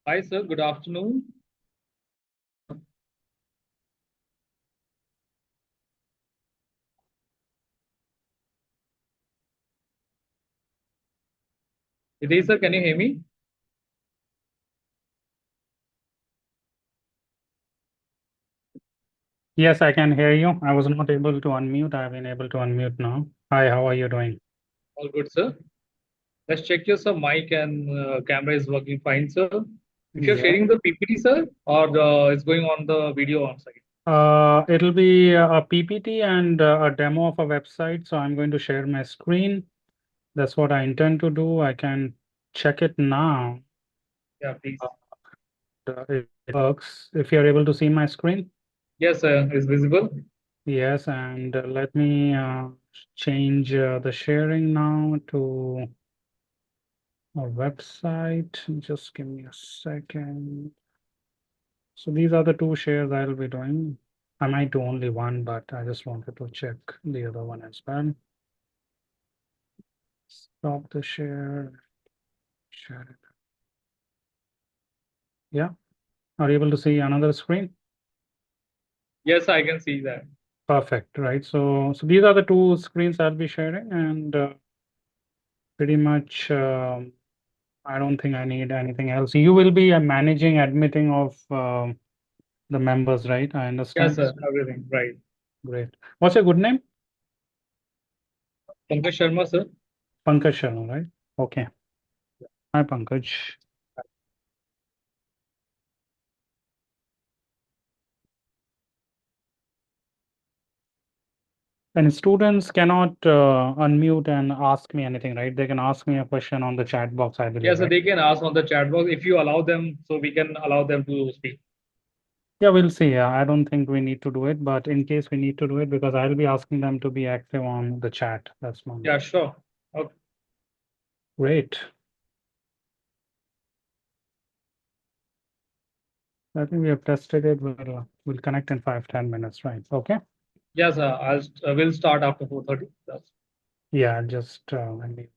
Hi, sir. Good afternoon. Hitesh, sir, can you hear me? Yes, I can hear you. I was not able to unmute. I've been able to unmute now. Hi, how are you doing? All good, sir. Let's check your sir mic and camera is working fine, sir. If you're Yeah. sharing the PPT, sir, or it's going on the video on site. It'll be a PPT and a demo of a website. So I'm going to share my screen. That's what I intend to do. I can check it now. Yeah, please. It works. If you're able to see my screen. Yes, sir, it's visible. Yes, and let me change the sharing now to a website. Just give me a second. So these are the two shares I'll be doing. I might do only one, but I just wanted to check the other one as well. Stop the share it. Yeah. Are you able to see another screen? Yes, I can see that. Perfect, right? So these are the two screens I'll be sharing, and pretty much I don't think I need anything else. You will be managing admitting of the members, right? I Yes, understand. sir, everything. Right. Great. What's your good name? Pankaj Sharma, sir. Pankaj Sharma, right? Okay. Hi, Pankaj. And students cannot unmute and ask me anything, right? They can ask me a question on the chat box, I believe, Yes, sir, right? they can ask on the chat box if you allow them, so we can allow them to speak. Yeah, we'll see. Yeah, I don't think we need to do it, but in case we need to do it, because I'll be asking them to be active on the chat. That's one. Yeah, sure. Okay. Great. I think we have tested it. We'll connect in 5-10 minutes, right? Okay. Yes, sir. We'll start after 4:30. That's Yeah, just let me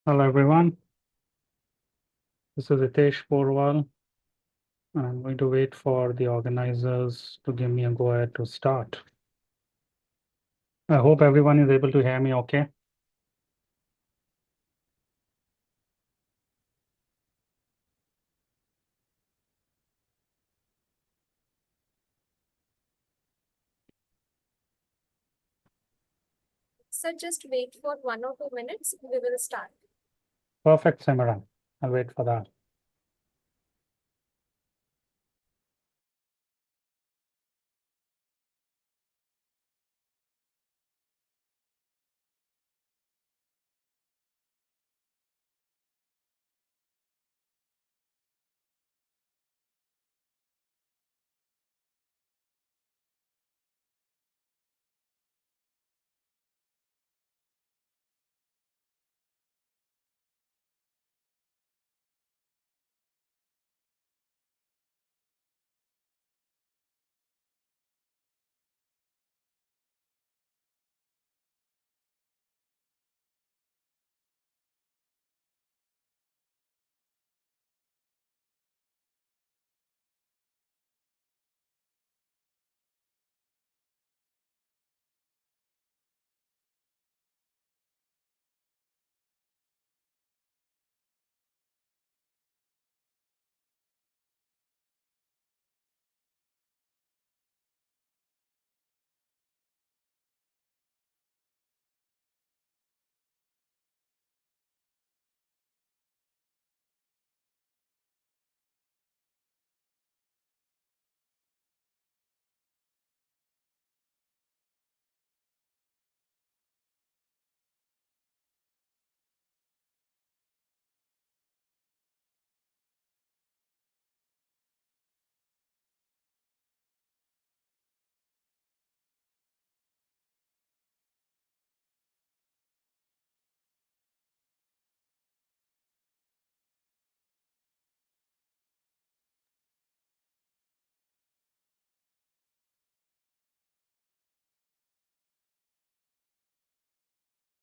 Hello, everyone. This is Hitesh Porwal, and I'm going to wait for the organizers to give me a go ahead to start. I hope everyone is able to hear me okay. So just wait for 1 or 2 minutes. We will start. Perfect, Simran. I'll wait for that.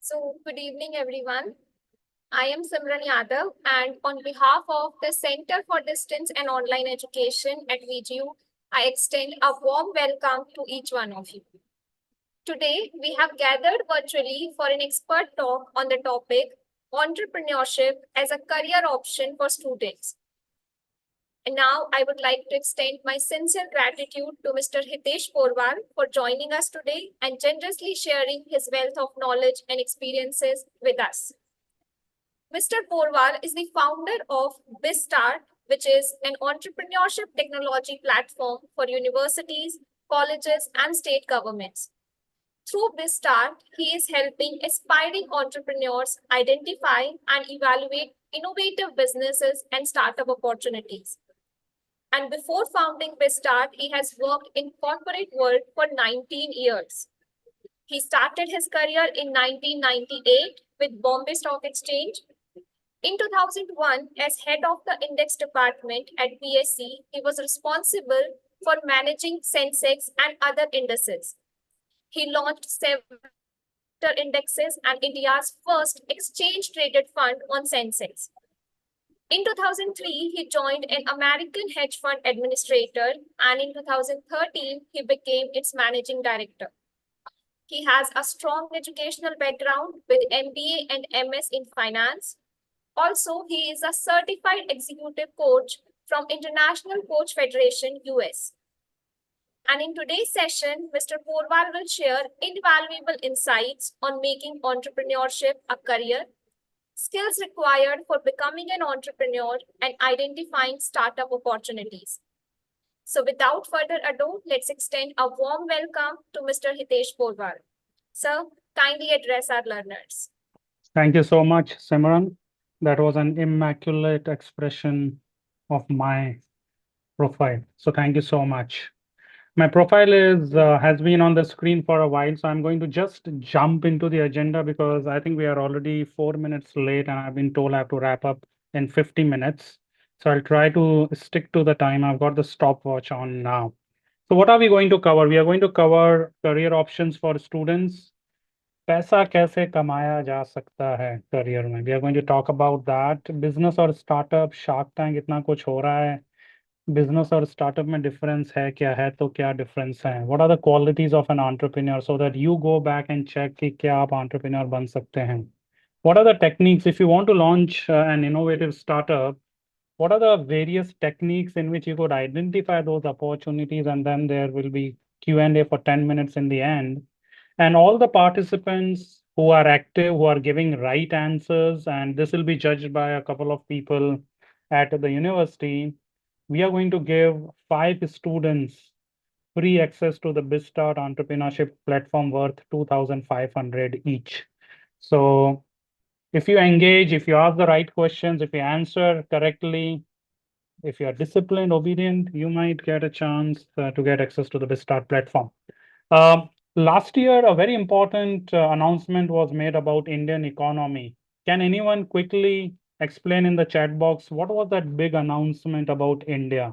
So good evening, everyone. I am Simran Yadav, and on behalf of the Center for Distance and Online Education at VGU, I extend a warm welcome to each one of you. Today, we have gathered virtually for an expert talk on the topic entrepreneurship as a career option for students. And now I would like to extend my sincere gratitude to Mr. Hitesh Porwal for joining us today and generously sharing his wealth of knowledge and experiences with us. Mr. Porwal is the founder of BizStart, which is an entrepreneurship technology platform for universities, colleges, and state governments. Through BizStart, he is helping aspiring entrepreneurs identify and evaluate innovative businesses and startup opportunities. And before founding BizStart, he has worked in corporate world for 19 years. He started his career in 1998 with Bombay Stock Exchange. In 2001, as head of the index department at BSE, he was responsible for managing Sensex and other indices. He launched several indexes and India's first exchange traded fund on Sensex. In 2003, he joined an American hedge fund administrator, and in 2013, he became its managing director. He has a strong educational background with MBA and MS in finance. Also, he is a certified executive coach from International Coach Federation, US. And in today's session, Mr. Porwal will share invaluable insights on making entrepreneurship a career, skills required for becoming an entrepreneur, and identifying startup opportunities. So without further ado, let's extend a warm welcome to Mr. Hitesh Porwal. Sir, kindly address our learners. Thank you so much, Simran. That was an immaculate expression of my profile. So thank you so much. My profile is has been on the screen for a while, so I'm going to just jump into the agenda because I think we are already 4 minutes late, and I've been told I have to wrap up in 50 minutes. So I'll try to stick to the time. I've got the stopwatch on now. So what are we going to cover? We are going to cover career options for students, पैसा कैसे कमाया जा सकता है career में, we are going to talk about that. Business और startup, Shark Tank, इतना कुछ हो रहा है। बिजनेस और स्टार्टअप में डिफरेंस है क्या, है तो क्या डिफरेंस है, what are the qualities of an entrepreneur, so that you go back and check कि क्या आप एंटरप्रेन्योर बन सकते हैं। What are the techniques if you want to launch an innovative startup, what are the various techniques in which you could identify those opportunities, and then there will be Q&A for 10 minutes in the end, and all the participants who are active, who are giving right answers, and this will be judged by a couple of people at the university. We are going to give 5 students free access to the BizStart entrepreneurship platform worth 2,500 each. So if you engage, if you ask the right questions, if you answer correctly, if you are disciplined, obedient, you might get a chance to get access to the BizStart platform. Last year, a very important announcement was made about Indian economy. Can anyone quickly explain in the chat box what was that big announcement about India?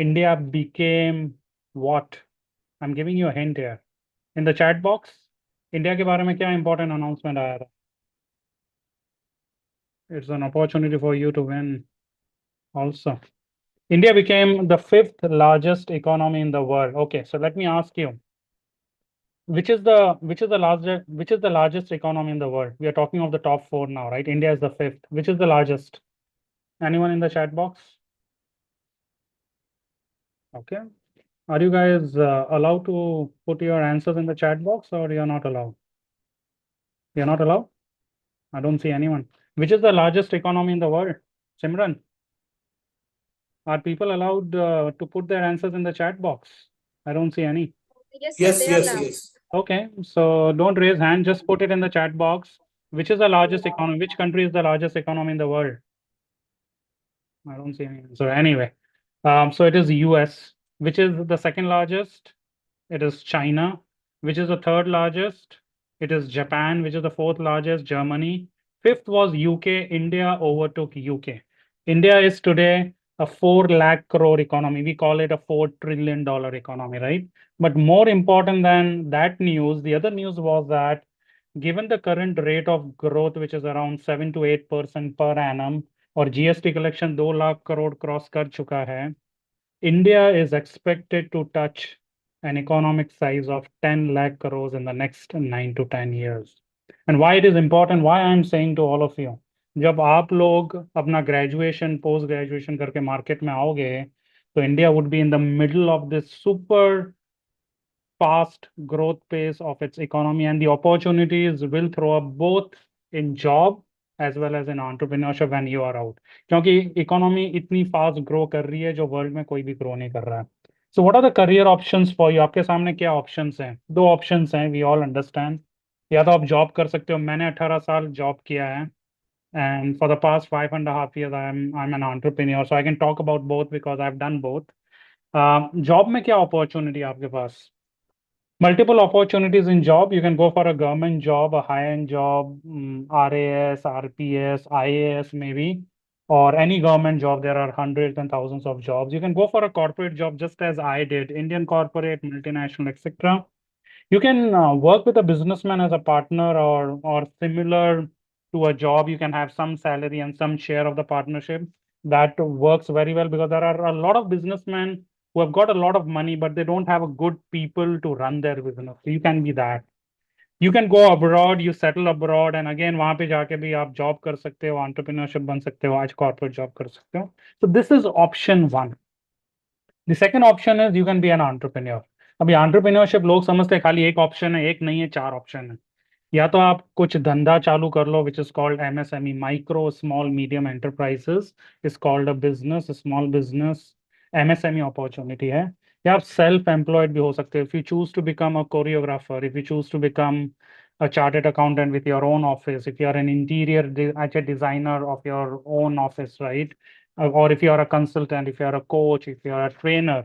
India became what? I'm giving you a hint here. In the chat box, India के बारे में क्या important announcement आया था? It's an opportunity for you to win also. India became the 5th largest economy in the world. Okay, so let me ask you, which is the largest economy in the world? We are talking of the top 4 now, right? India is the 5th. Which is the largest? Anyone in the chat box? Okay. Are you guys allowed to put your answers in the chat box, or you're not allowed? You're not allowed? I don't see anyone. Which is the largest economy in the world? Simran, are people allowed to put their answers in the chat box? I don't see any. Yes, sir, Yes, they are yes, allowed. yes. Okay, so don't raise hand, just put it in the chat box. Which is the largest economy? Which country is the largest economy in the world? I don't see any. So anyway, so it is US. Which is the second largest? It is China. Which is the third largest? It is Japan. Which is the fourth largest? Germany. Fifth was UK. India overtook UK. India is today a 4 lakh crore economy. We call it a $4 trillion economy, right? But more important than that news, the other news was that given the current rate of growth, which is around 7 to 8% per annum, और GST collection 2 lakh crore cross कर चुका है, India is expected to touch an economic size of 10 lakh crores in the next 9 to 10 years. And why it is important, why I am saying to all of you, जब आप लोग अपना graduation post graduation करके market में आओगे, तो India would be in the middle of this super fast growth pace of its economy, and the opportunities will throw up both in job as well as in entrepreneurship when you are out. क्योंकि economy इतनी fast grow कर रही है जो world में कोई भी grow नहीं कर रहा है. So what are the career options for you? आपके सामने क्या ऑप्शंस हैं? 2 ऑप्शंस हैं, वी ऑल अंडरस्टैंड. या तो आप जॉब कर सकते हो. मैंने 18 साल जॉब किया है, and for the past 5.5 years I'm an entrepreneur, so I can talk about both because I've done both. Job में क्या अपॉर्चुनिटी आपके पास? Multiple opportunities in job. You can go for a government job, a high-end job, RAS, RPS, IAS maybe, or any government job. There are hundreds and thousands of jobs. You can go for a corporate job just as I did, Indian corporate, multinational, etc. You can work with a businessman as a partner, or similar to a job. You can have some salary and some share of the partnership. That works very well because there are a lot of businessmen who have got a lot of money, but they don't have a good people to run their business. So you can be that. You can go abroad, you settle abroad, and again वहाँ पे जाके भी आप job कर सकते हो, entrepreneurship बन सकते हो, आज corporate job कर सकते हो. So this is option 1. The second option is you can be an entrepreneur. अभी entrepreneurship लोग समझते हैं खाली एक ऑप्शन है, एक नहीं है, 4 ऑप्शन है. या तो आप कुछ धंधा चालू कर लो, which is called MSME, micro small medium enterprises is called a business, a small business. MSME opportunity है. या आप self employed भी हो सकते हो. If you choose to become a choreographer, if you choose to become a chartered accountant with your own office, if you are an interior designer of your own office, right? Or if you are a consultant, if you are a coach, if you are a trainer,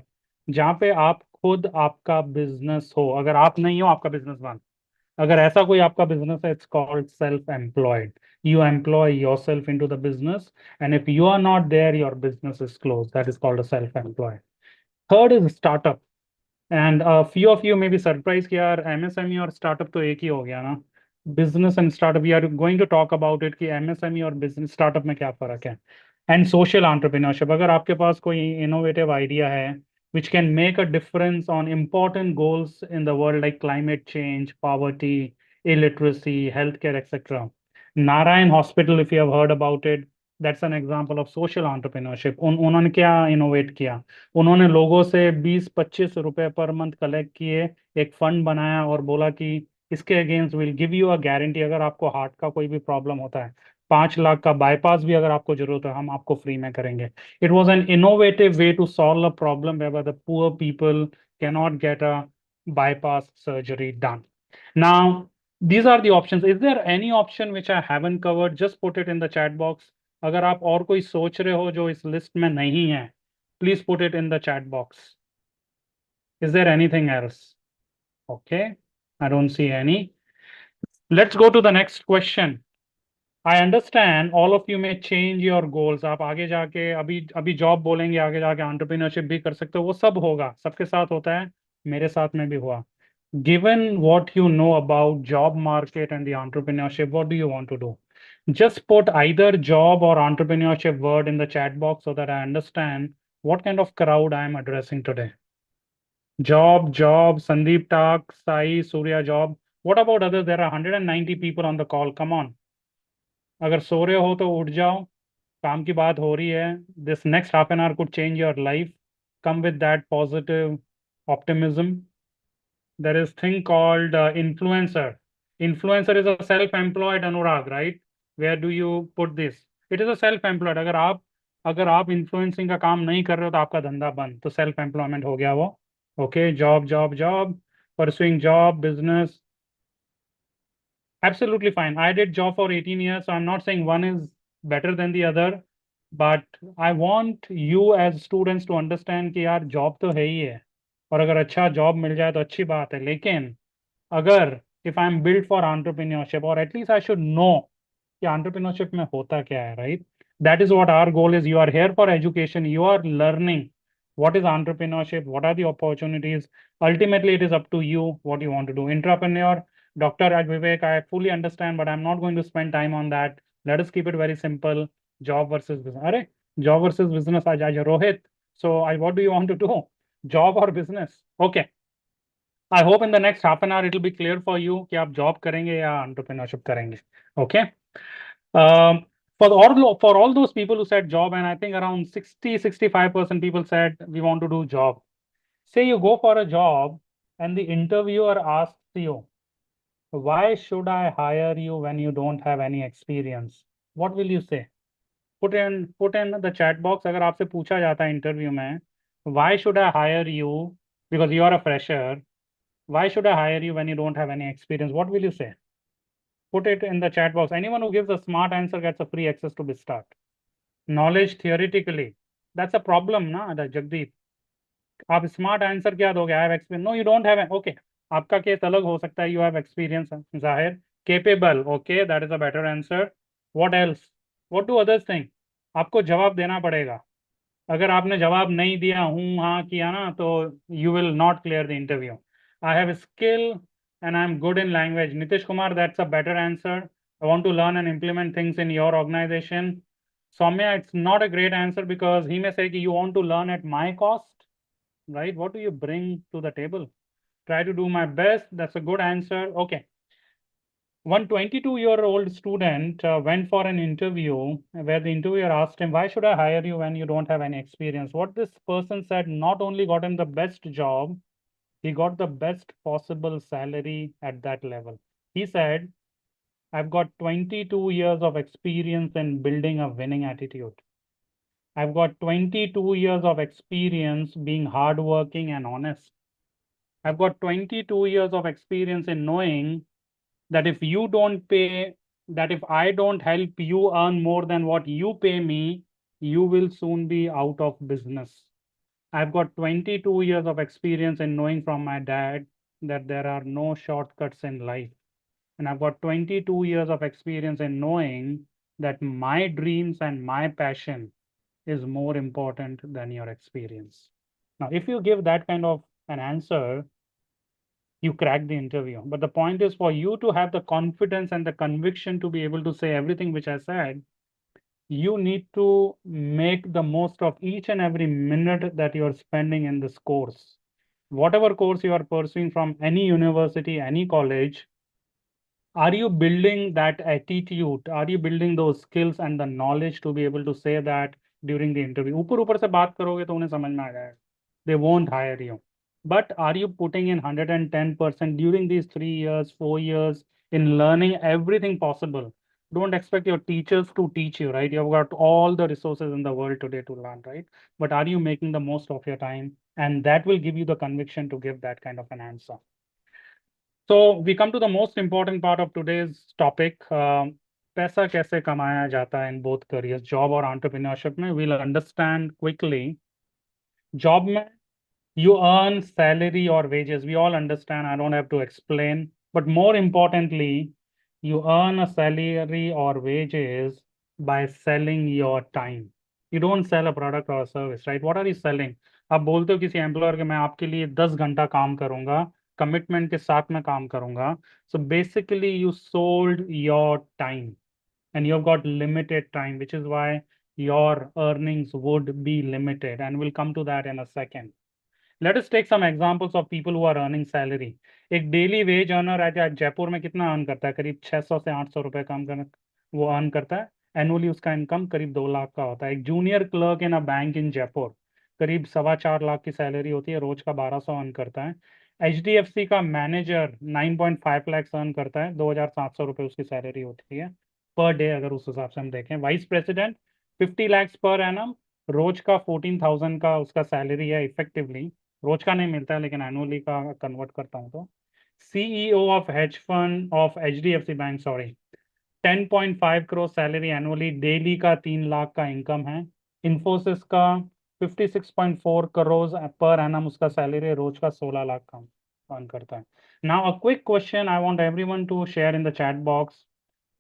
जहाँ पे आप खुद आपका business हो. अगर आप नहीं हो, आपका बिजनेस बन. अगर ऐसा कोई आपका बिजनेस है, it's called self employed. You employ yourself into the business, and if you are not there, your business is close. That is called a self employed. Third is startup. And few of you may be surprise कि यार MSME और startup तो एक ही हो गया ना. business and startup. We are going to talk about it कि MSME और business startup में क्या फर्क है. And social entrepreneurship. अगर आपके पास कोई innovative idea है which can make a difference on important goals in the world like climate change, poverty, illiteracy, healthcare, etc. Narayan Hospital, if you have heard about it, that's an example of social entrepreneurship. उन्होंने क्या innovate किया? उन्होंने लोगों से 20-25 रुपए per month collect किए, एक fund बनाया और बोला कि इसके against will give you a guarantee, अगर आपको हार्ट का कोई भी प्रॉब्लम होता है, 5 लाख का बाईपास भी अगर आपको जरूरत है, हम आपको फ्री में करेंगे. It was an innovative way to solve a problem where the poor people can not get a bypass surgery done. Now, these are the options. Is there any option which I haven't covered? Just put it in the chat box. अगर आप और कोई सोच रहे हो जो इस list में नहीं है, please put it in the chat box. Is there anything else? Okay, I don't see any. Let's go to the next question. I understand all of you may change your goals. आप आगे जाके अभी job बोलेंगे, आगे जाके entrepreneurship भी कर सकते हो, वो सब होगा, सबके साथ होता है, मेरे साथ में भी हुआ. Given what you know about job market and the entrepreneurship, what do you want to do? Just put either job or entrepreneurship word in the chat box so that I understand what kind of crowd I am addressing today. Job, Sandeep Tak, Sai, Surya job. What about others? There are 190 people on the call. Come on. अगर सो रहे हो तो उठ जाओ, काम की बात हो रही है. This next half an hour could change your life. Come with that positive optimism. There is thing called influencer. Influencer is a self-employed, Anurag, right? Where do you put this? It is a self-employed. अगर आप influencing का काम नहीं कर रहे हो तो आपका धंधा बंद, तो self employment हो गया वो. Okay, job, pursuing job, business. Absolutely fine. I did job for 18 years, so I'm not saying one is better than the other, but I want you as students to understand कि यार job तो है ही है, और अगर अच्छा job मिल जाए तो अच्छी बात है, लेकिन अगर if I'm built for entrepreneurship, or at least I should know कि entrepreneurship में होता क्या है, right? That is what our goal is. You are here for education. You are learning what is entrepreneurship, what are the opportunities. Ultimately, it is up to you what you want to do. Entrepreneur, Dr. Vivek, I fully understand, but I'm not going to spend time on that. Let us keep it very simple. Job versus business. Arey, job versus business. Rohit. So, what do you want to do? Job or business? Okay. I hope in the next half an hour it will be clear for you कि आप job करेंगे या entrepreneurship करेंगे. Okay. Um, for all those people who said job, and I think around 60-65% people said we want to do job. Say you go for a job and the interviewer asks you, why should I hire you when you don't have any experience? What will you say? Put in the chat box. अगर आपसे पूछा जाता है interview में, why should I hire you because you are a fresher? Why should I hire you when you don't have any experience? What will you say? Put it in the chat box. Anyone who gives a smart answer gets a free access to BizStart. Knowledge theoretically. That's a problem, ना जगदीप. आप smart answer क्या दोगे? I have experience. No, you don't have. Okay, आपका case अलग हो सकता है. You have experience, जाहिर. Capable, okay, that is a better answer. What else? What do others think? आपको जवाब देना पड़ेगा. अगर आपने जवाब नहीं दिया, हूँ हाँ किया ना, तो you will not clear the interview. I have skill and I am good in language. Nitish Kumar, that's a better answer. I want to learn and implement things in your organization. Soumya, it's not a great answer because he may say कि you want to learn at my cost, right? What do you bring to the table? Try to do my best. That's a good answer. Okay. One 22-year-old student went for an interview where the interviewer asked him, why should I hire you when you don't have any experience? What this person said not only got him the best job, he got the best possible salary at that level. He said, I've got 22 years of experience in building a winning attitude. I've got 22 years of experience being hardworking and honest. I've got 22 years of experience in knowing that if you don't pay, that if I don't help you earn more than what you pay me, you will soon be out of business. I've got 22 years of experience in knowing from my dad that there are no shortcuts in life. And I've got 22 years of experience in knowing that my dreams and my passion is more important than your experience. Now, if you give that kind of an answer, you crack the interview. But the point is for you to have the confidence and the conviction to be able to say everything which I said, you need to make the most of each and every minute that you are spending in this course. Whatever course you are pursuing from any university, any college, are you building that attitude? Are you building those skills and the knowledge to be able to say that during the interview? ऊपर ऊपर से बात करोगे तो उन्हें समझ में आ जाएगा. They won't hire you. But are you putting in 110% during these 3 years, 4 years in learning everything possible? Don't expect your teachers to teach you, right? You've got all the resources in the world today to learn, right? But are you making the most of your time? And that will give you the conviction to give that kind of an answer. So we come to the most important part of today's topic. पैसा कैसे कमाया जाता है in both careers, job और entrepreneurship में. We'll understand quickly. Job में you earn salary or wages. We all understand. I don't have to explain. But more importantly, you earn a salary or wages by selling your time. You don't sell a product or a service, right? What are you selling? आप बोलते हो किसी employer के मैं आपके लिए 10 घंटा काम करूंगा, कमिटमेंट के साथ में काम करूंगा. So basically you sold your time and you've got limited time, which is why your earnings would be limited. And we'll come to that in a second. Let us take some examples of people who are earning salary. एक daily veg earner आज जयपुर में कितना earn करता है? करीब 600 से 800 रुपए कम कर वो अर्न करता है. एनुअली उसका इनकम करीब 2 लाख का होता है. एक junior clerk in a bank in Jaipur करीब 4.25 लाख की सैलरी होती है, रोज का 1200 अर्न करता है. HDFC का मैनेजर 9.5 लाख अर्न करता है, 2700 रुपए उसकी सैलरी होती है पर डे. अगर उस हिसाब से हम देखें, vice president 50 lakh per annum, रोज का 14,000 का उसका सैलरी है इफेक्टिवली. रोज का नहीं मिलता है लेकिन एनुअली का कन्वर्ट करता हूँ तो. CEO of hedge fund of HDFC bank, sorry, 10.5 crore salary annually, daily का 3 लाख का इनकम है. इन्फोसिस का 56.4 करोड़ पर एनम उसका सैलरी, रोज का 16 लाख का अर्न करता है. Now a quick question I want everyone to share in the chat box.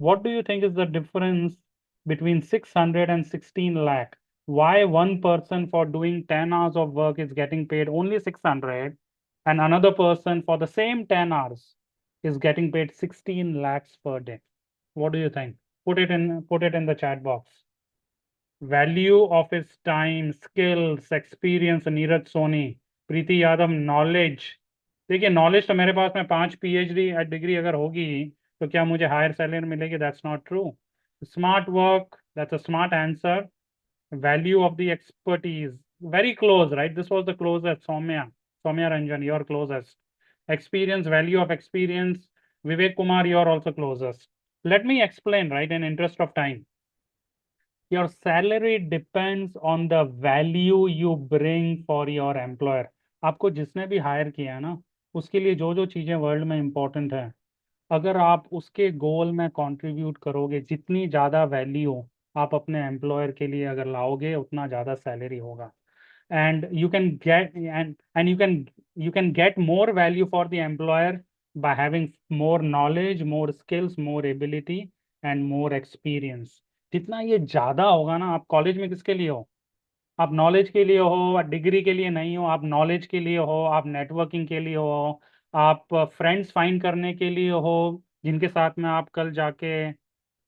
What do you think is the difference between 600 and 16 lakh? Why one person for doing 10 hours of work is getting paid only 600 and another person for the same 10 hours is getting paid 16 lakhs per day? What do you think? Put it in the chat box. Value of his time, skills, experience, Neeraj Soni, Preeti Yadav, knowledge. देखिए knowledge तो मेरे पास में 5 PhD degree अगर होगी तो क्या मुझे higher salary मिलेगी? That's not true. Smart work, that's a smart answer. Value of the expertise, very close, right? This was the closest. Saumya Ranjan, your closest. Experience, value of experience, Vivek Kumar, your also closest. Let me explain, right, in interest of time. Your salary depends on the value you bring for your employer. आपको जिसने भी higher किया है ना, उसके लिए जो जो चीज़ें वर्ल्ड में इम्पोर्टेंट है, अगर आप उसके गोल में कंट्रीब्यूट करोगे, जितनी ज़्यादा वैल्यू आप अपने एम्प्लॉयर के लिए अगर लाओगे, उतना ज़्यादा सैलरी होगा. And you can get and you can get more value for the employer by having more knowledge, more skills, more ability and more experience. जितना ये ज़्यादा होगा ना, आप कॉलेज में किसके लिए हो? आप नॉलेज के लिए हो, डिग्री के लिए नहीं हो. आप नॉलेज के लिए हो, आप नेटवर्किंग के लिए हो, आप फ्रेंड्स फाइंड करने के लिए हो, जिनके साथ में आप कल जाके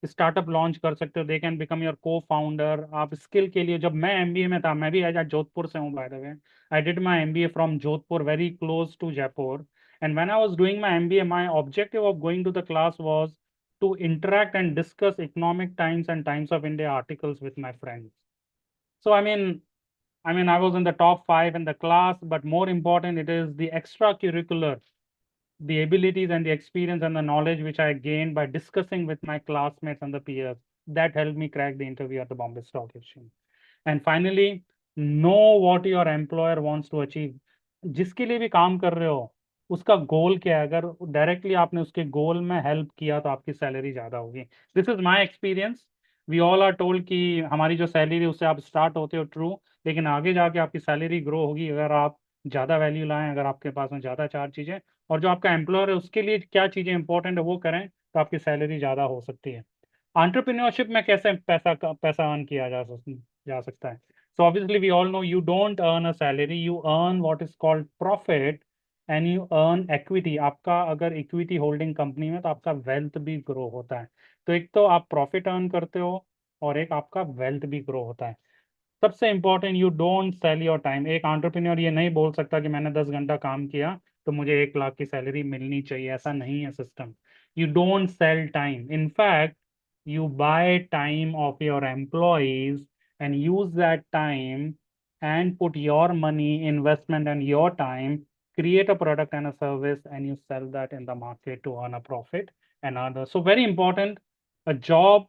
स्टार्टअप लॉन्च कर सकते हो. दे कैन बिकम योर को फाउंडर. आप स्किल के लिए, जब मैं MBA में था, मैं भी आज जोधपुर से हूँ by the way. I did my MBA from Jodhpur, very close to Jaipur. And when I was doing my MBA, my objective of going to the class was to interact and discuss economic times and Times of India articles with my friends. So I was in the top 5 in the class, but more important, it is the extracurricular, the abilities and the experience and the knowledge which I gained by discussing with my classmates and the peers. That helped me crack the interview at the Bombay Stock Exchange. And finally, know what your employer wants to achieve. जिसके लिए भी काम कर रहे हो, उसका गोल क्या है? अगर डायरेक्टली आपने उसके गोल में हेल्प किया तो आपकी सैलरी ज़्यादा होगी. This is my experience. We all are told कि हमारी जो सैलरी उससे आप स्टार्ट होते हो, ट्रू, लेकिन आगे जाके आपकी सैलरी ग्रो होगी अगर आप ज़्यादा वैल्यू लाएं, अगर आपके पास में ज़्यादा 4 चीज़ें, और जो आपका एम्प्लॉयर है उसके लिए क्या चीज़ें इंपॉर्टेंट है वो करें, तो आपकी सैलरी ज़्यादा हो सकती है. एंटरप्रेन्योरशिप में कैसे पैसा अर्न किया जा सकता है? So obviously we all know you don't earn a salary, you earn what is called profit, and you earn equity, आपका अगर इक्विटी होल्डिंग कंपनी में तो आपका वेल्थ भी ग्रो होता है। तो एक तो आप प्रॉफिट अर्न करते हो और एक आपका वेल्थ भी ग्रो होता है। सबसे important, you don't sell your time. एक एंटरप्रेन्योर ये नहीं बोल सकता कि मैंने 10 घंटा काम किया तो मुझे 1 लाख की सैलरी मिलनी चाहिए, ऐसा नहीं है system. You don't sell time, in fact you buy time of your employees and use that time and put your money investment and your time, create a product and a service, and you sell that in the market to earn a profit and others. So very important, a job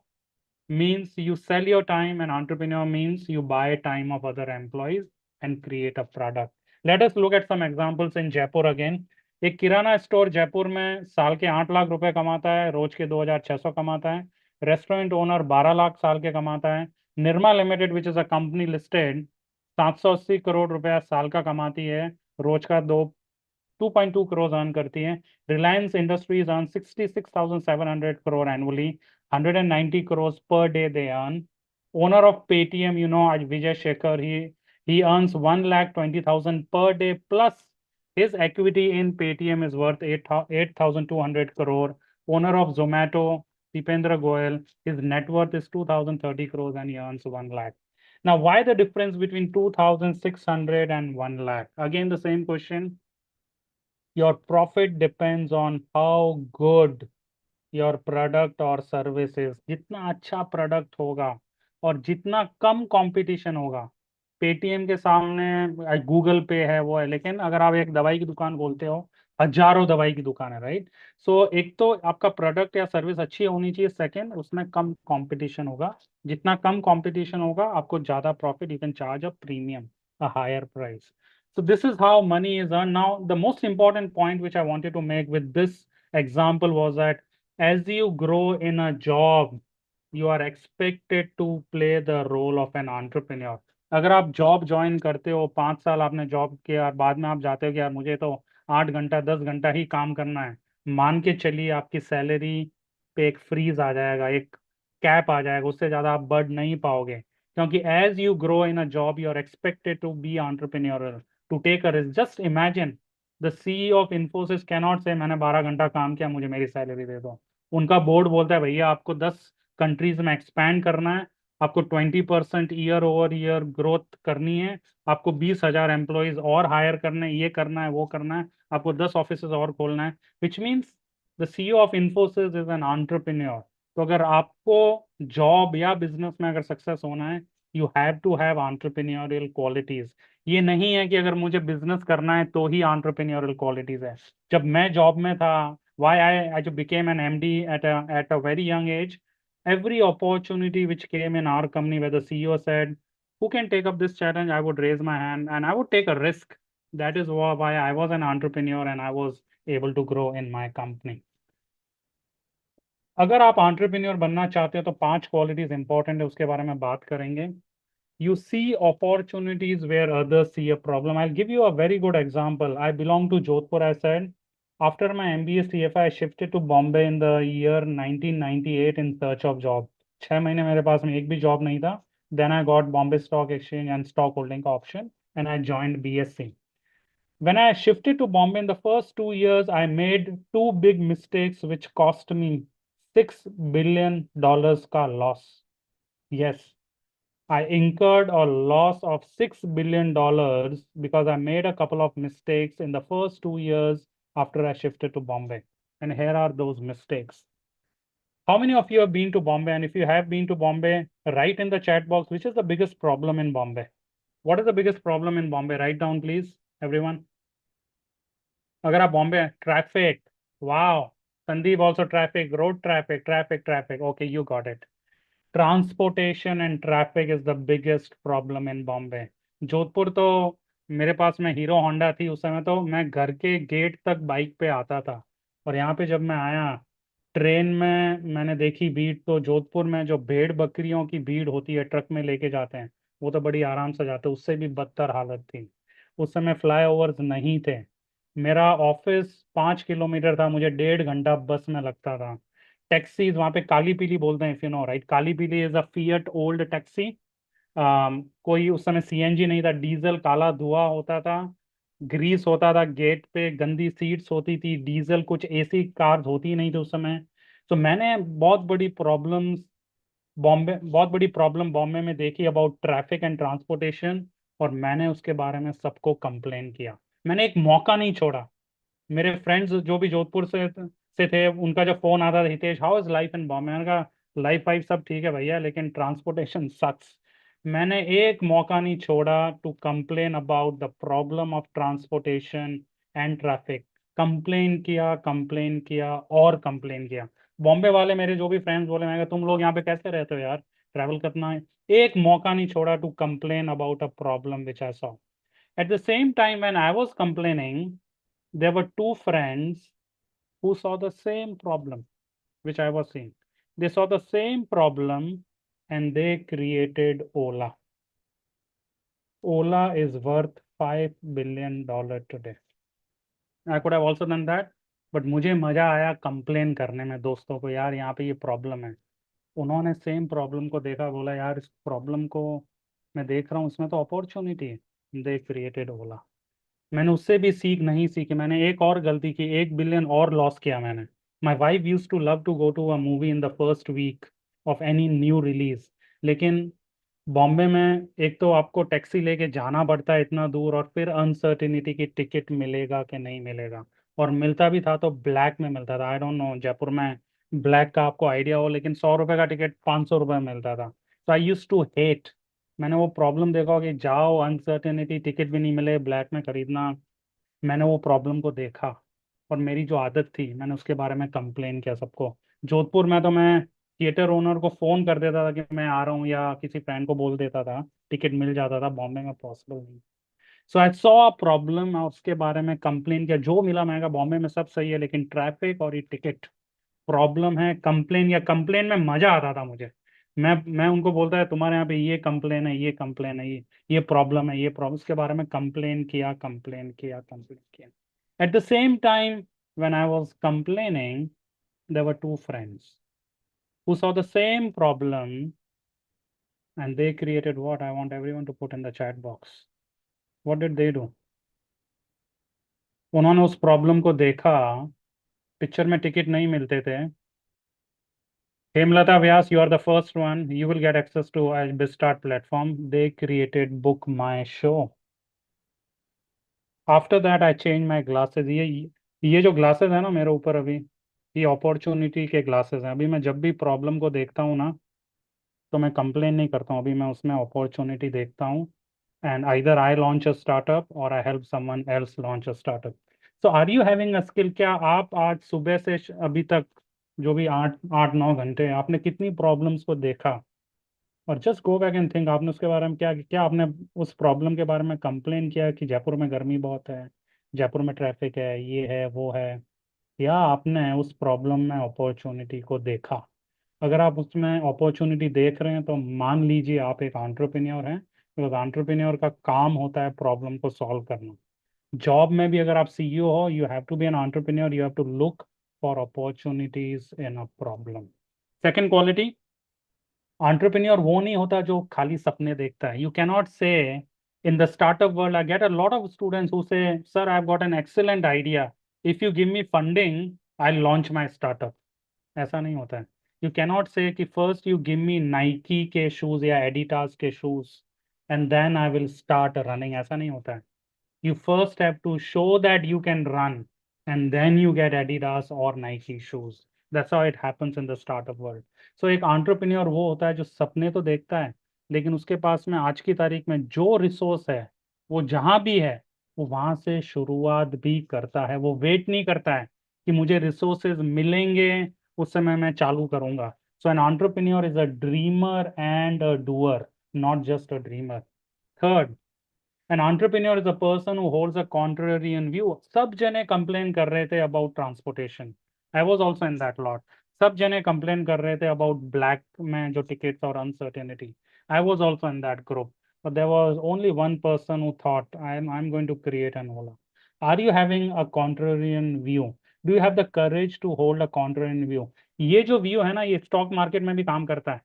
means you sell your time, and entrepreneur means you buy time of other employees and create a product. Let us look at some examples in Jaipur again. एक किराना store Jaipur में साल के 8 लाख रुपए कमाता है, रोज के 2,600 कमाता है। रेस्टोरेंट ओनर 12 लाख साल के कमाता है। Nirma limited which is a company listed 780 crore रुपया साल का कमाती है, रोज का 2.2 करोड़ अर्न करती है। Reliance industries earn 66,700 crore annually, 190 crores per day they earn. Owner of Paytm, Vijay Shekhar, he earns 1,20,000 per day, plus his equity in Paytm is worth 8,200 crore. Owner of Zomato, Deependra Goyal, his net worth is 2,030 crores and he earns 1 lakh. Now, why the difference between 2,600 and 1 lakh? Again, the same question. Your profit depends on how good your product और services. जितना अच्छा product होगा और जितना कम competition होगा, Paytm के सामने Google पे है वो है, लेकिन अगर आप एक दवाई की दुकान खोलते हो, हजारों दवाई की दुकान है, राइट। सो एक तो आपका प्रोडक्ट या सर्विस अच्छी होनी चाहिए, सेकंड उसमें कम कंपटीशन होगा। जितना कम कंपटीशन होगा आपको ज्यादा profit, you can charge a premium, a higher price. So this is how money is earned. Now, the most important point which I wanted to make with this example was that as you grow in a job, you are expected to play the role of an entrepreneur. अगर आप job join करते हो, 5 साल आपने job किया और बाद में आप जाते हो कि यार मुझे तो 8 घंटा 10 घंटा ही काम करना है, मान के चलिए आपकी सैलरी पे एक फ्रीज आ जाएगा, एक कैप आ जाएगा, उससे ज़्यादा आप बढ़ नहीं पाओगे। क्योंकि as you grow in a job you are expected to be entrepreneurial, to take a risk. Just imagine the CEO of Infosys cannot say मैंने 12 घंटा काम किया, मुझे मेरी सैलरी दे दो। उनका बोर्ड बोलता है भैया आपको 10 कंट्रीज में एक्सपैंड करना है, आपको 20% ईयर ओवर ईयर ग्रोथ करनी है, आपको 20,000 एम्प्लॉयज और हायर करने हैं, ये करना है वो करना है, आपको 10 ऑफिस और खोलना है, which means the CEO of Infosys is an entrepreneur. तो अगर आपको जॉब या बिजनेस में अगर सक्सेस होना है, you have to have entrepreneurial qualities. ये नहीं है कि अगर मुझे बिजनेस करना है तो ही एंटरप्रेन्योरियल क्वालिटीज है। जब मैं जॉब में था, why I just became an MD at a very young age. Every opportunity which came in our company where the CEO said, "Who can take up this challenge?" I would raise my hand and I would take a risk. That is why I was an entrepreneur and I was able to grow in my company. अगर आप entrepreneur बनना चाहते हो तो 5 qualities important है, उसके बारे में बात करेंगे। You see opportunities where others see a problem. I'll give you a very good example. I belong to Jodhpur, I said. After my MBA CFA, I shifted to Bombay in the year 1998 in search of job. 6 महीने मेरे पास में एक भी job नहीं था. Then I got Bombay Stock Exchange and stock holding option and I joined BSc. When I shifted to Bombay in the first 2 years, I made two big mistakes which cost me $6 billion ka loss. Yes, I incurred a loss of $6 billion because I made a couple of mistakes in the first 2 years after I shifted to Bombay. And here are those mistakes. How many of you have been to Bombay? And if you have been to Bombay, write in the chat box, which is the biggest problem in Bombay? What is the biggest problem in Bombay? Write down, please, everyone. अगर आप Bombay, traffic, wow, Sandeep also traffic, road traffic. Okay, you got it. Transportation and traffic is the biggest problem in Bombay. Jodhpur तो मेरे पास में hero Honda थी उस समय, तो मैं घर के गेट तक बाइक पे आता था। और यहाँ पे जब मैं आया ट्रेन में, मैंने देखी भीड़, तो जोधपुर में जो भेड़ बकरियों की भीड़ होती है ट्रक में लेके जाते हैं, वो तो बड़ी आराम से जाते, उससे भी बदतर हालत थी। उस समय फ्लाईओवर्स नहीं थे। मेरा ऑफिस 5 किलोमीटर था, मुझे 1.5 घंटा बस में लगता था। टैक्सीज वहाँ पे काली पीली बोलते हैं, इफ यू नो राइट। काली पीली is a fiat old taxi. कोई उस समय सीएनजी नहीं था, डीजल, काला धुआं होता था। ग्रीस होता था गेट पे, गंदी सीट्स होती थी, डीजल, कुछ एसी कार्स होती नहीं थी उस समय। तो मैंने बहुत बड़ी प्रॉब्लम बॉम्बे में देखी अबाउट ट्रैफिक एंड ट्रांसपोर्टेशन। और मैंने उसके बारे में सबको कंप्लेन किया। मैंने एक मौका नहीं छोड़ा। मेरे फ्रेंड्स जो भी जोधपुर से थे, उनका जब फोन आता था, Hitesh how is life in Bombay, मैंने कहा लाइफ वाइफ सब ठीक है भैया, लेकिन ट्रांसपोर्टेशन सक्स। मैंने एक मौका नहीं छोड़ा to complain about the problem of transportation and traffic. Complain किया और कंप्लेन किया। बॉम्बे वाले मेरे जो भी फ्रेंड्स बोले, मैं कहा तुम लोग यहाँ पे कैसे रहते हो यार, ट्रैवल करना है। एक मौका नहीं छोड़ा to complain about a problem which I saw. At the same time when I was complaining, there were two friends who saw the same problem which I was seeing. They saw the same problem and they created Ola. Ola is worth $5 billion today. I could have also done that, but मुझे मजा आया complain करने में दोस्तों को, यार यहाँ पे ये प्रॉब्लम है। उन्होंने सेम प्रॉब्लम को देखा, बोला यार इस प्रॉब्लम को मैं देख रहा हूँ, इसमें तो अपॉर्चुनिटी है। दे क्रिएटेड ओला। मैंने उससे भी सीख नहीं सीखी, मैंने एक और गलती की, 1 बिलियन और लॉस किया मैंने। My wife use to love to go to a movie in the first week of any new release. लेकिन बॉम्बे में एक तो आपको टैक्सी लेके जाना पड़ता है इतना दूर, और फिर अनसर्टिनिटी की टिकट मिलेगा कि नहीं मिलेगा। और मिलता भी था तो ब्लैक में मिलता था। आई डोंट नो जयपुर में ब्लैक का आपको आइडिया हो, लेकिन 100 रुपए का टिकट 500 रुपये में मिलता था। तो आई यूज टू हेट। मैंने वो प्रॉब्लम देखा कि जाओ अनसर्टेनिटी, टिकट भी नहीं मिले, ब्लैक में खरीदना। मैंने वो प्रॉब्लम को देखा, और मेरी जो आदत थी मैंने उसके बारे में कंप्लेन किया सबको। जोधपुर में तो मैं थिएटर ओनर को फोन कर देता था कि मैं आ रहा हूँ, या किसी फ्रेंड को बोल देता था, टिकट मिल जाता था। बॉम्बे में पॉसिबल नहीं। सो आई सॉ अ प्रॉब्लम और उसके बारे में कंप्लेन किया। जो मिला, मैं कहा बॉम्बे में सब सही है, लेकिन ट्रैफिक और ये टिकट प्रॉब्लम है। कंप्लेन, या कंप्लेन में मजा आता था मुझे। मैं उनको बोलता है तुम्हारे यहाँ पे ये कंप्लेन है, ये कंप्लेन है, ये प्रॉब्लम है, ये प्रॉब्लम, उसके बारे में कंप्लेन किया। At the same time when I was complaining, there were two friends who saw the same problem, and they created what I want everyone to put in the chat box. What did they do? उन्होंने उस problem को देखा। Picture में ticket नहीं मिलते थे। Hemlata Vyas, you are the first one. You will get access to a Bistart platform. They created Book My Show. After that, I changed my glasses. ये जो glasses है ना मेरे ऊपर अभी, ये अपॉर्चुनिटी के ग्लासेस हैं। अभी मैं जब भी प्रॉब्लम को देखता हूँ ना, तो मैं कंप्लेन नहीं करता हूँ, अभी मैं उसमें अपॉर्चुनिटी देखता हूँ। And either I launch a startup और I help someone else launch a startup. So are you having a skill? क्या आप आज सुबह से अभी तक, जो भी 8 8 9 घंटे, आपने कितनी प्रॉब्लम्स को देखा? और just go back and think, आपने उसके बारे में क्या क्या आपने उस प्रॉब्लम के बारे में कंप्लेन किया कि जयपुर में गर्मी बहुत है, जयपुर में ट्रैफिक है, ये है वो है, या आपने उस प्रॉब्लम में अपॉर्चुनिटी को देखा? अगर आप उसमें अपॉर्चुनिटी देख रहे हैं तो मान लीजिए आप एक एंटरप्रेन्योर हैं, बिकॉज एंटरप्रेन्योर का काम होता है प्रॉब्लम को सॉल्व करना। जॉब में भी अगर आप सीईओ हो, you have to be an entrepreneur, you have to look for opportunities in a problem. Second quality, entrepreneur वो नहीं होता जो खाली सपने देखता है। You cannot say in the startup world, I get a lot of students who say sir I have got an excellent idea, if you give me funding I launch my startup. ऐसा नहीं होता है। You cannot say कि first you give me Nike के shoes या Adidas के shoes and then I will start running. ऐसा नहीं होता है। You first have to show that you can run, and then you get Adidas or Nike shoes. That's how it happens in the startup world. So एक entrepreneur वो होता है जो सपने तो देखता है, लेकिन उसके पास में आज की तारीख में जो रिसोर्स है, वो जहाँ भी है, वो वहां से शुरुआत भी करता है। वो वेट नहीं करता है कि मुझे रिसोर्सेज मिलेंगे उस समय मैं चालू करूंगा। So an entrepreneur is a dreamer and a doer, not just a dreamer. Third, an entrepreneur is a person who holds a contrarian view. सब जने कंप्लेन कर रहे थे about transportation. I was also in that lot. सब जने complain कर रहे थे अबाउट ब्लैक में जो टिकट्स और uncertainty. I was also in that group. But there was only one person who thought, I'm going to create an Ola. Are you having a contrarian view? Do you have the courage to hold a contrarian view? ये जो view है ना, ये stock market में भी काम करता है।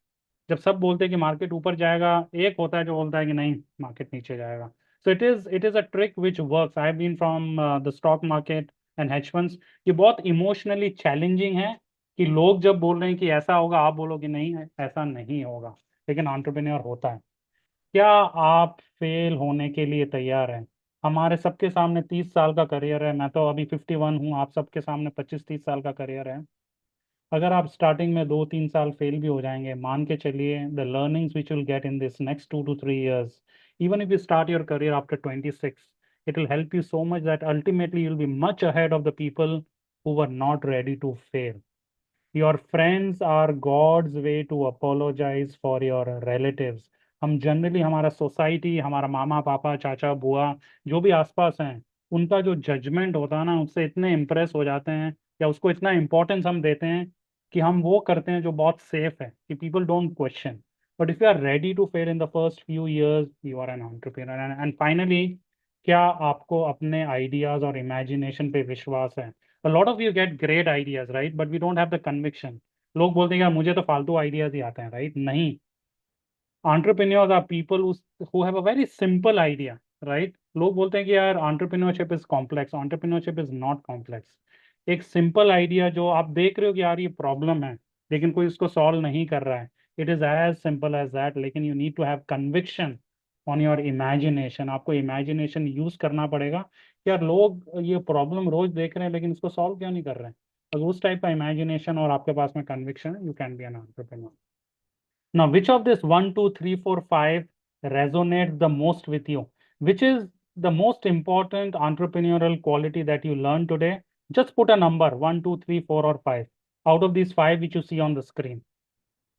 जब सब बोलते हैं कि मार्केट ऊपर जाएगा, एक होता है जो बोलता है कि नहीं, मार्केट नीचे जाएगा। So it is a trick which works. I have been from the stock market and hedge funds. ये बहुत इमोशनली चैलेंजिंग है कि लोग जब बोल रहे हैं कि ऐसा होगा, आप बोलो कि नहीं ऐसा नहीं होगा, लेकिन एंटरप्रेन्योर होता है। क्या आप फेल होने के लिए तैयार हैं? हमारे सबके सामने 30 साल का करियर है, मैं तो अभी 51 हूँ, आप सबके सामने 25-30 साल का करियर है। अगर आप स्टार्टिंग में 2-3 साल फेल भी हो जाएंगे, मान के चलिए the learnings which will get in this next 2 to 3 years, even if you start your career after 26, it will help you so much that ultimately you'll be much ahead of the people who were not ready to fail. Your friends are God's way to apologize for your relatives. हम generally हमारा society, हमारा मामा पापा चाचा बुआ जो भी आसपास हैं, उनका जो जजमेंट होता है ना, उससे इतने इम्प्रेस हो जाते हैं या उसको इतना इम्पोर्टेंस हम देते हैं कि हम वो करते हैं जो बहुत सेफ है, कि people don't question. But if you are ready to fail in the first few years, you are an entrepreneur. And finally, क्या आपको अपने आइडियाज और इमेजिनेशन पे विश्वास है? A lot of you get great ideas, right? But we don't have the conviction. लोग बोलते हैं यार मुझे तो फालतू आइडियाज ही आते हैं, राइट? नहीं, entrepreneurs are people who have a very simple idea, right? लोग बोलते हैं कि यार entrepreneurship is complex. Entrepreneurship is not complex. एक सिंपल आइडिया जो आप देख रहे हो कि यार ये प्रॉब्लम है लेकिन कोई इसको सॉल्व नहीं कर रहा है, it is as simple as that. लेकिन you need to have conviction on your imagination. आपको इमेजिनेशन यूज करना पड़ेगा कि यार लोग ये प्रॉब्लम रोज देख रहे हैं लेकिन इसको सॉल्व क्यों नहीं कर रहे हैं। अगर उस टाइप का इमेजिनेशन और आपके पास में कन्विक्शन है, you can be an entrepreneur. Now, which of this 1, 2, 3, 4, 5 resonates the most with you? Which is the most important entrepreneurial quality that you learned today? Just put a number 1, 2, 3, 4, or 5 out of these 5 which you see on the screen.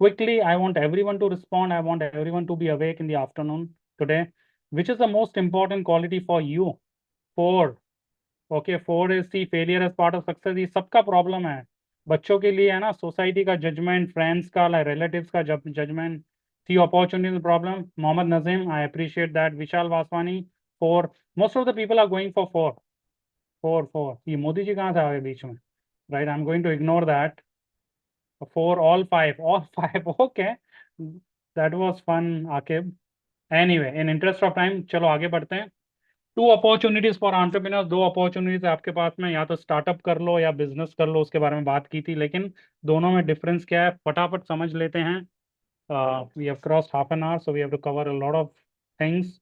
Quickly, I want everyone to respond. I want everyone to be awake in the afternoon today. Which is the most important quality for you? 4. Okay, 4 is see failure as part of success. ये सबका problem है, बच्चों के लिए है ना, society का judgement, friends का, रिलेटिव्स का judgement. See opportunity problem, Mohammad Najeem, I appreciate that. Vishal Vaswani, 4। Most of the people are going for 4। 4 ये मोदी जी कहाँ से आ गए बीच में, right? I am going to ignore that. 4, all 5 okay, that was fun Aqib. Anyway, in interest of time चलो आगे बढ़ते हैं। 2 अपॉर्चुनिटीज फॉर एंटरप्रेन्योर्स। 2 अपॉर्चुनिटीज आपके पास में, या तो स्टार्टअप कर लो या बिजनेस कर लो, उसके बारे में बात की थी, लेकिन दोनों में डिफरेंस क्या है फटाफट समझ लेते हैं। We have crossed half an hour, so we have to cover a lot of things.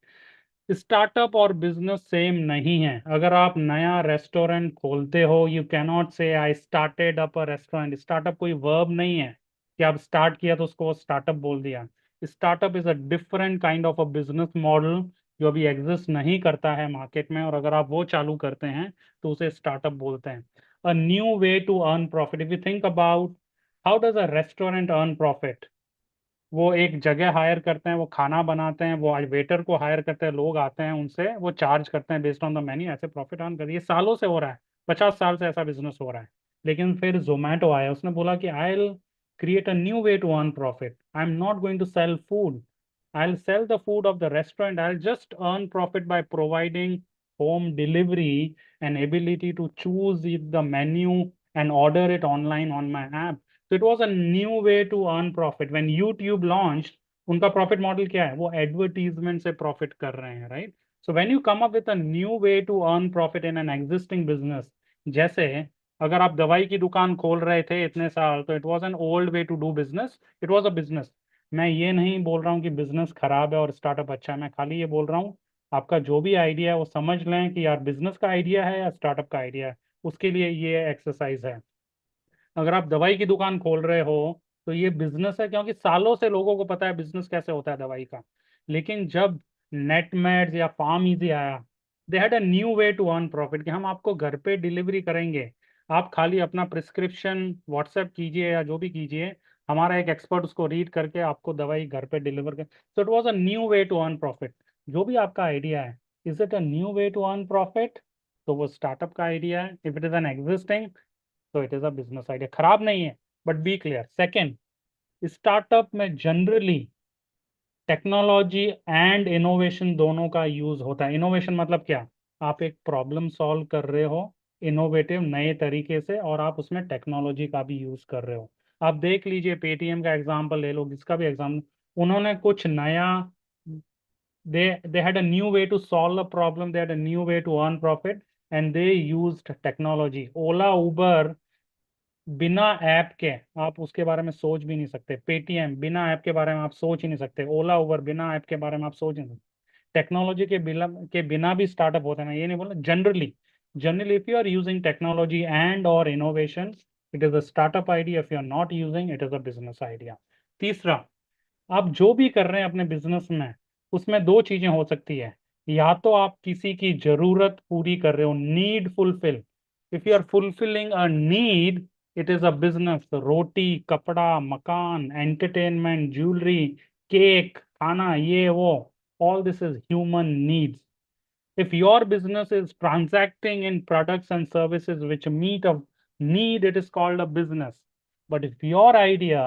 Startup और बिजनेस सेम नहीं है। अगर आप नया रेस्टोरेंट खोलते हो, यू कैनॉट से I started up a restaurant. Startup कोई वर्ब नहीं है कि आप स्टार्ट किया तो उसको स्टार्टअप बोल दिया। Startup is a different kind of a business model जो अभी एग्जिस्ट नहीं करता है मार्केट में, और अगर आप वो चालू करते हैं तो उसे स्टार्टअप बोलते हैं। A new way to earn profit. If you think about how does a restaurant earn profit, वो एक जगह हायर करते हैं, वो खाना बनाते हैं, वो वेटर को हायर करते हैं, लोग आते हैं, उनसे वो चार्ज करते हैं बेस्ड ऑन द मेन्यू, ऐसे प्रॉफिट अर्न कर। ये सालों से हो रहा है, 50 साल से ऐसा बिजनेस हो रहा है। लेकिन फिर जोमेटो आया, उसने बोला कि I will create a new way to earn profit. I'm not going to sell food. I'll sell the food of the restaurant. I'll just earn profit by providing home delivery and ability to choose the menu and order it online on my app. So it was a new way to earn profit. When YouTube launched, उनका profit model क्या है? वो advertisement से profit कर रहे हैं, right? So when you come up with a new way to earn profit in an existing business, जैसे अगर आप दवाई की दुकान खोल रहे थे इतने साल, तो it was an old way to do business, it was a business. मैं ये नहीं बोल रहा हूँ कि बिजनेस खराब है और स्टार्टअप अच्छा है, मैं खाली ये बोल रहा हूँ आपका जो भी आइडिया है वो समझ लें कि यार बिजनेस का आइडिया है या स्टार्टअप का आइडिया है, उसके लिए ये एक्सरसाइज है। अगर आप दवाई की दुकान खोल रहे हो तो ये बिजनेस है, क्योंकि सालों से लोगों को पता है बिजनेस कैसे होता है दवाई का। लेकिन जब नेटमेड्स या फार्म इजी आया, they had a new way to earn profit कि हम आपको घर पे डिलीवरी करेंगे, आप खाली अपना प्रिस्क्रिप्शन व्हाट्सएप कीजिए या जो भी कीजिए, हमारा एक एक्सपर्ट उसको रीड करके आपको दवाई घर पे डिलीवर कर। So it was a new way to earn profit. जो भी आपका आइडिया है, is it a new way to earn profit, तो वो स्टार्टअप का आइडिया है। If it is an existing, तो it is a business idea, खराब नहीं है, but be clear. Second, startup में जनरली टेक्नोलॉजी एंड इनोवेशन दोनों का यूज होता है। इनोवेशन मतलब क्या? आप एक प्रॉब्लम सॉल्व कर रहे हो इनोवेटिव नए तरीके से, और आप उसमें टेक्नोलॉजी का भी यूज कर रहे हो। आप देख लीजिए, पेटीएम का एग्जांपल ले लो, जिसका भी एग्जाम्पल, उन्होंने कुछ नया they had a new way to solve a problem, they had a new way to earn profit, and they used technology. Ola, Uber, बिना ऐप के आप उसके बारे में सोच भी नहीं सकते। पेटीएम, बिना ऐप के बारे में आप सोच ही नहीं सकते। ओला, उबर, बिना ऐप के बारे में आप सोच नहीं सकते। टेक्नोलॉजी के बिना भी स्टार्टअप होते हैं, मैं ये नहीं बोला, generally if you are using technology and और innovation, it is a startup idea. If you are not using, it is a business idea. तीसरा, आप जो भी कर रहे हैं अपने बिजनेस में, उसमें दो चीजें हो सकती है। या तो आप किसी की जरूरत पूरी कर रहे हो, need fulfil. If you are fulfilling a need, it is a business. रोटी, कपड़ा, मकान, एंटरटेनमेंट, ज्वेलरी, केक, खाना, ये वो, all this is human needs. If your business is transacting in products and services which meet a need, it is called a business. But if your idea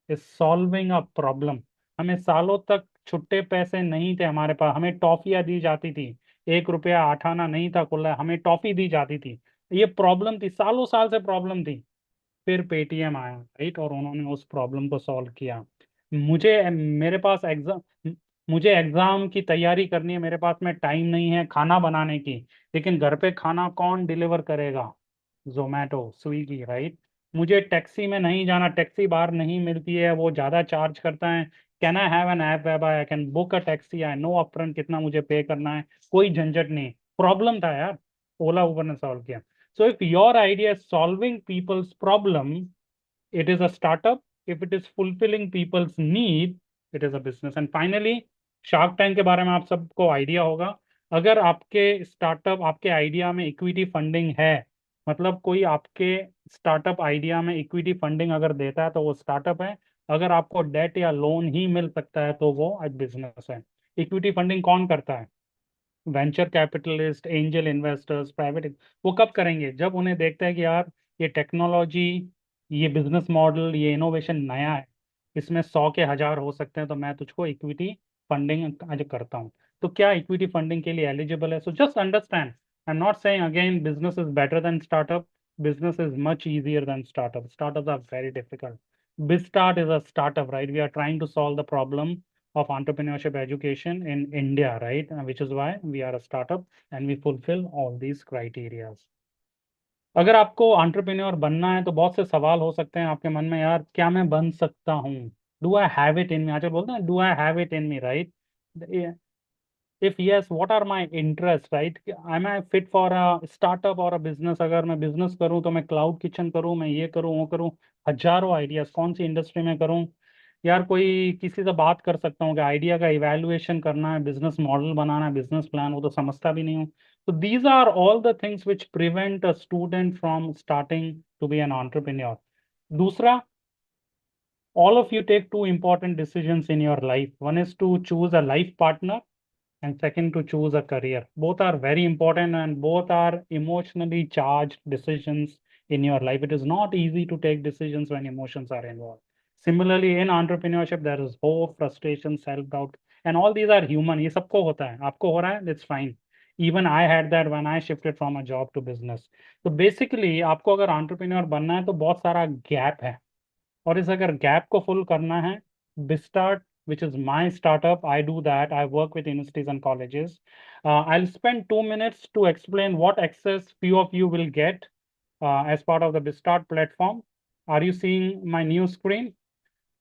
is solving a problem, हमें सालों तक छुट्टे पैसे नहीं थे हमारे पास, हमें टॉफियां दी जाती थी, 1 रुपया 8 आना नहीं था खुला, हमें टॉफी दी जाती थी, ये प्रॉब्लम थी, सालों साल से प्रॉब्लम थी। फिर पेटीएम आया, राइट, और उन्होंने उस प्रॉब्लम को सॉल्व किया। मेरे पास एग्जाम की तैयारी करनी है, मेरे पास में टाइम नहीं है खाना बनाने की, लेकिन घर पे खाना कौन डिलीवर करेगा? Zomato, Swiggy, right. मुझे टैक्सी में नहीं जाना, टैक्सी बाहर नहीं मिलती है, वो ज़्यादा चार्ज करता है। Can I have an app web I can book a taxi, I know upfront कितना मुझे पे करना है, कोई झंझट नहीं। प्रॉब्लम था यार, ओला उबर ने सॉल्व किया। So if your idea is solving people's problem, it is a startup. If it is fulfilling people's need, it is a business. And finally, shark tank के बारे में आप सबको आइडिया होगा। अगर आपके स्टार्टअप, आपके आइडिया में इक्विटी फंडिंग है, मतलब कोई आपके स्टार्टअप आइडिया में इक्विटी फंडिंग अगर देता है तो वो स्टार्टअप है। अगर आपको डेट या लोन ही मिल सकता है तो वो एक बिजनेस है। इक्विटी फंडिंग कौन करता है? Venture capitalist, angel investors, private. वो कब करेंगे? जब उन्हें देखता है कि यार ये टेक्नोलॉजी, ये बिजनेस मॉडल, ये इनोवेशन नया है, इसमें 100 के 1000 हो सकते हैं, तो मैं तुझको इक्विटी फंडिंग आज करता हूँ। तो क्या इक्विटी फंडिंग के लिए एलिजिबल है? So just understand, I am not saying again business is better than startup, business is much easier than startup. Startups are very difficult. BizStart is a startup, right? We are trying to solve the problem of entrepreneurship education in India, right? Which is why we are a startup and we fulfill all these criterias. अगर आपको entrepreneur बनना है तो बहुत से सवाल हो सकते हैं आपके मन में, यार क्या मैं बन सकता हूँ? Do I have it in me? आजकल बोलते हैं do I have it in me, right? if yes, what are my interests, right? Am I fit for a startup or a business? अगर मैं बिजनेस करूं तो मैं क्लाउड किचन करूं, मैं ये करूं वो करूं, हजारों आइडियाज, कौन सी इंडस्ट्री में करूं? यार कोई किसी से बात कर सकता हूँ कि आइडिया का इवैल्यूएशन करना है, बिजनेस मॉडल बनाना है, बिजनेस प्लान, वो तो समझता भी नहीं हूँ। तो these are all the things which prevent a student from starting to be an entrepreneur. दूसरा, all of you take two important decisions in your life. One is to choose a life partner, and second, to choose a career. Both are very important and both are emotionally charged decisions in your life. It is not easy to take decisions when emotions are involved. Similarly, in entrepreneurship, there is hope, frustration, self-doubt, and all these are human. ये सबको होता है, आपको हो रहा है, that's fine. Even I had that when I shifted from a job to business. So basically, आपको अगर entrepreneur बनना है तो बहुत सारा gap है, और इस अगर गैप को फुल करना है, Bistart, which is my startup, I do that. I work with universities and colleges. I'll spend 2 minutes to explain what access few of you will get as part of the Bistart platform. Are you seeing my new screen?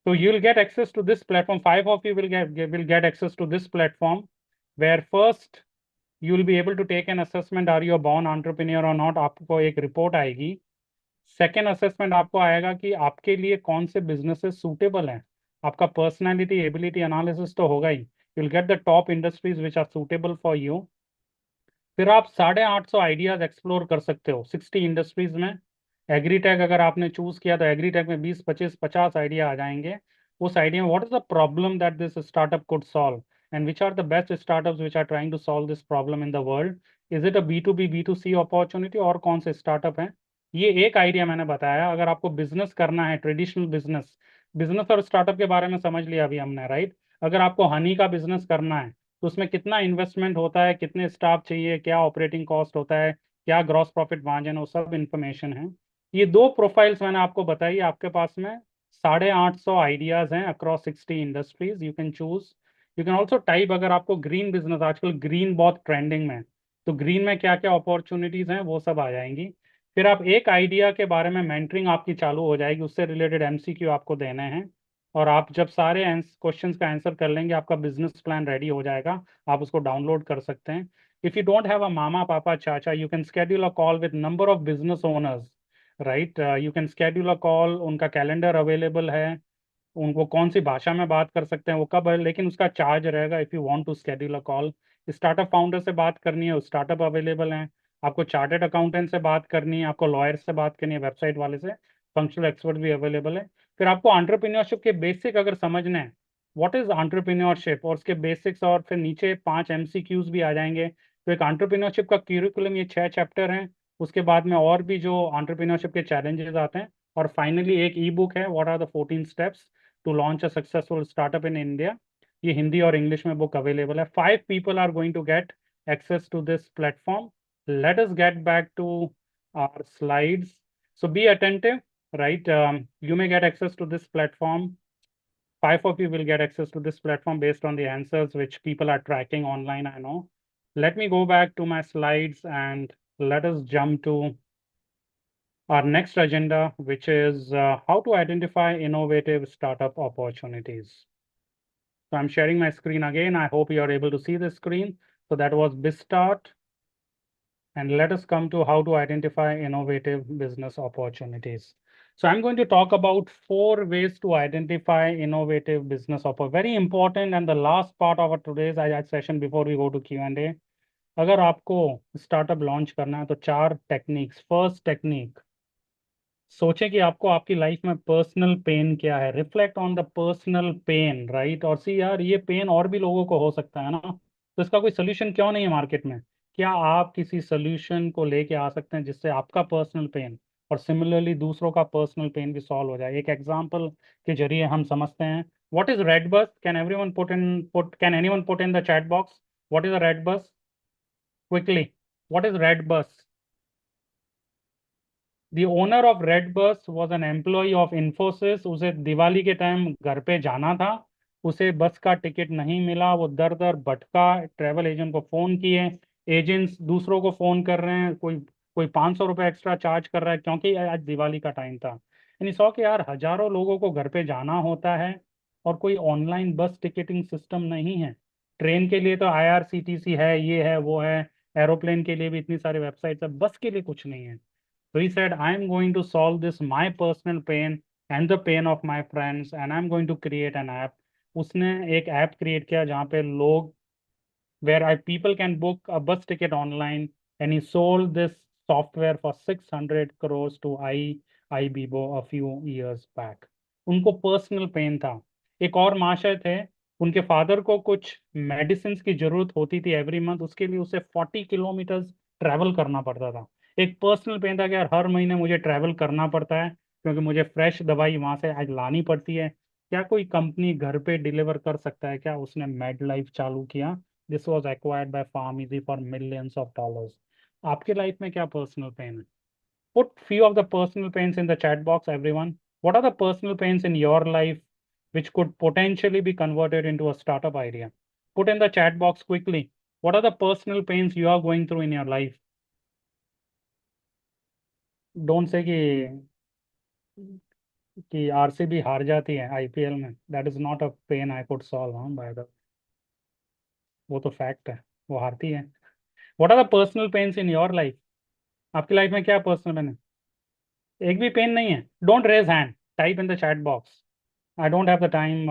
So you'll get access to this platform. 5 of you will get access to this platform, where first you will be able to take an assessment. Are you a born entrepreneur or not? आपको एक report आएगी। Second assessment आपको आएगा कि आपके लिए कौन से बिजनेसेस सूटेबल हैं। आपका पर्सनालिटी एबिलिटी एनालिसिस तो होगा ही। You will get the top industries which are suitable for you. फिर आप 850 आइडियाज एक्सप्लोर कर सकते हो 60 इंडस्ट्रीज में। एग्रीटेक अगर आपने चूज किया तो एग्रीटेक में 20, 25, 50 आइडिया आ जाएंगे। उस आइडिया में what is the problem that this startup could solve, and which are the best startups which are trying to solve this problem in the world. Is it a B2B B2C opportunity, और कौन से startup हैं? ये एक idea मैंने बताया। अगर आपको बिजनेस करना है, ट्रेडिशनल बिजनेस, बिजनेस और स्टार्टअप के बारे में समझ लिया अभी हमने, राइट? अगर आपको हनी का बिजनेस करना है तो उसमें कितना इन्वेस्टमेंट होता है, कितने स्टाफ चाहिए, क्या ऑपरेटिंग कॉस्ट होता है, क्या ग्रॉस प्रॉफिट मार्जिन, वो सब इन्फॉर्मेशन है। ये दो प्रोफाइल्स मैंने आपको बताई। आपके पास में 850 आइडियाज हैं across 60 industries. You can choose you can also type, अगर आपको ग्रीन बिजनेस, आजकल ग्रीन बहुत ट्रेंडिंग में है, तो ग्रीन में क्या क्या अपॉर्चुनिटीज हैं वो सब आ जाएंगी। फिर आप एक आइडिया के बारे में मेंटरिंग आपकी चालू हो जाएगी, उससे रिलेटेड एमसीक्यू आपको देने हैं, और आप जब सारे क्वेश्चंस का आंसर कर लेंगे आपका बिजनेस प्लान रेडी हो जाएगा, आप उसको डाउनलोड कर सकते हैं। If you don't have a mama papa chacha, you can schedule a call with number of business owners, right. You can schedule a call, उनका कैलेंडर अवेलेबल है, उनको कौन सी भाषा में बात कर सकते हैं वो कब है, लेकिन उसका चार्ज रहेगा if you want to schedule a call. Startup founder से बात करनी है, स्टार्टअप अवेलेबल हैं। आपको चार्टर्ड अकाउंटेंट से बात करनी है, आपको लॉयर से बात करनी है, वेबसाइट वाले से, फंक्शनल एक्सपर्ट भी अवेलेबल है। फिर आपको एंटरप्रेन्योरशिप के बेसिक अगर समझना है, व्हाट इज एंटरप्रेन्योरशिप, और उसके बेसिक्स, और फिर नीचे 5 एमसीक्यूज भी आ जाएंगे। तो एक एंटरप्रेन्योरशिप का क्यूरिकुलम, ये 6 चैप्टर हैं। उसके बाद में और भी जो एंटरप्रेन्योरशिप के चैलेंजेस आते हैं, और फाइनली एक ई बुक है, what are the 14 steps to launch a successful startup in India. ये हिंदी और इंग्लिश में बुक अवेलेबल है। 5 people are going to get access to this platform. Let us get back to our slides. So be attentive, right? You may get access to this platform. 5 of you will get access to this platform based on the answers which people are tracking online, I know. Let me go back to my slides and let us jump to our next agenda, which is how to identify innovative startup opportunities. So I'm sharing my screen again. I hope you are able to see the screen. So that was BizStart. And let us come to how to identify innovative business opportunities. So I'm going to talk about 4 ways to identify innovative business opportunities. Very important, and the last part of our today's session before we go to Q&A. अगर आपको startup launch करना है तो 4 techniques. First technique, सोचें कि आपको आपकी life में पर्सनल पेन क्या है, reflect on the personal pain, right. और सी यार, ये पेन और भी लोगों को हो सकता है ना, तो इसका कोई सोल्यूशन क्यों नहीं है मार्केट में। क्या आप किसी सोल्यूशन को लेके आ सकते हैं जिससे आपका पर्सनल पेन और सिमिलरली दूसरों का पर्सनल पेन भी सॉल्व हो जाए। एक एग्जांपल के जरिए हम समझते हैं। What is red bus, can everyone can anyone put in the chat box what is a red bus quickly, what is red bus. The owner of Redbus was an employee of Infosys. उसे दिवाली के time घर पे जाना था, उसे बस का ticket नहीं मिला, वो दर दर भटका, ट्रेवल एजेंट को फोन किए, एजेंट्स दूसरों को फोन कर रहे हैं, कोई कोई 500 रुपये एक्स्ट्रा चार्ज कर रहा है क्योंकि आज दिवाली का टाइम था। यानी सौ के यार, हजारों लोगों को घर पे जाना होता है और कोई ऑनलाइन बस टिकटिंग सिस्टम नहीं है। ट्रेन के लिए तो IRCTC है, ये है वो है, एरोप्लेन के लिए भी इतनी सारी वेबसाइट्स है, बस के लिए कुछ नहीं है। So he said, I'm going to solve this my personal pain and the pain of my friends and I'm going to create an app. उसने एक ऐप क्रिएट किया जहाँ पे लोग, where people can book a bus ticket online, and he sold this software for 600 crores to IBIBO a few years back. उनको personal pen था। एक और महाशय थे, उनके फादर को कुछ मेडिसिन की जरूरत होती थी एवरी मंथ, उसके लिए उसे 40 किलोमीटर ट्रैवल करना पड़ता था। एक पर्सनल पेन था कि यार हर महीने मुझे ट्रैवल करना पड़ता है क्योंकि मुझे फ्रेश दवाई वहां से आज लानी पड़ती है। क्या कोई कंपनी घर पे डिलीवर कर सकता है क्या? उसने मेड लाइफ चालू किया। This was acquired by PharmEasy for millions of dollars. आपके लाइफ में क्या पर्सनल पेन है? Put few of the personal pains in the chat box everyone. What are the personal pains in your life which could potentially be converted into a startup idea? Put in the chat box quickly. What are the personal pains you are going through in your life? Don't say कि RCB हार जाती है IPL में। That is not a pain I could solve, हाँ by the, वो तो fact है, वो हारती है। What are the personal pains in your life? आपकी लाइफ में क्या पर्सनल पेन है? एक भी पेन नहीं है? Don't raise hand, type in the chat box. I don't have the time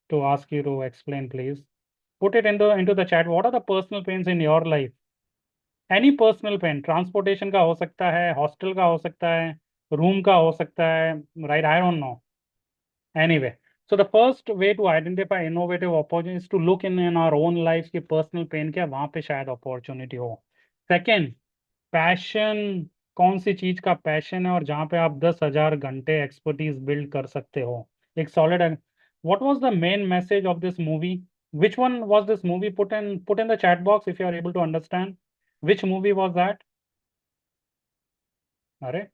to ask you to explain, please. Put it into the chat. What are the personal pains in your life? Any personal pain, transportation का हो सकता है, hostel का हो सकता है, room का हो सकता है, right, I don't know. Anyway, so the first way to identify innovative opportunities is to look in our own lives कि personal pain क्या, वहाँ पे शायद opportunity हो। Second, पैशन, कौन सी चीज का पैशन है और जहाँ पे आप 10,000 घंटे एक्सपर्टीज बिल्ड कर सकते हो। एक solid. What was the main message of this movie? Which one was this movie? Put in the chat box if you are able to understand. Which movie was that? अरे, I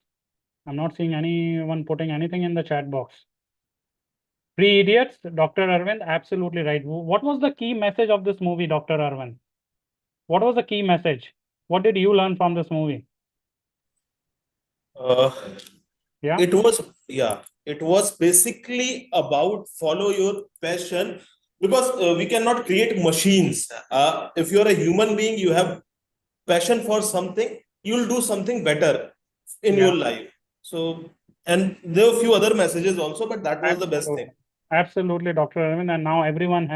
am not seeing anyone putting anything in the chat box. Three Idiots, Dr. Arvind, absolutely right. What was the key message of this movie, Dr. Arvind? What was the key message? What did you learn from this movie? Uh, Yeah, it was basically about follow your passion, because we cannot create machines. If you're a human being, you have passion for something, you'll do something better in yeah, your life. So, and there are a few other messages also, but that was the best thing. absolutely, Dr. Arvind. And now everyone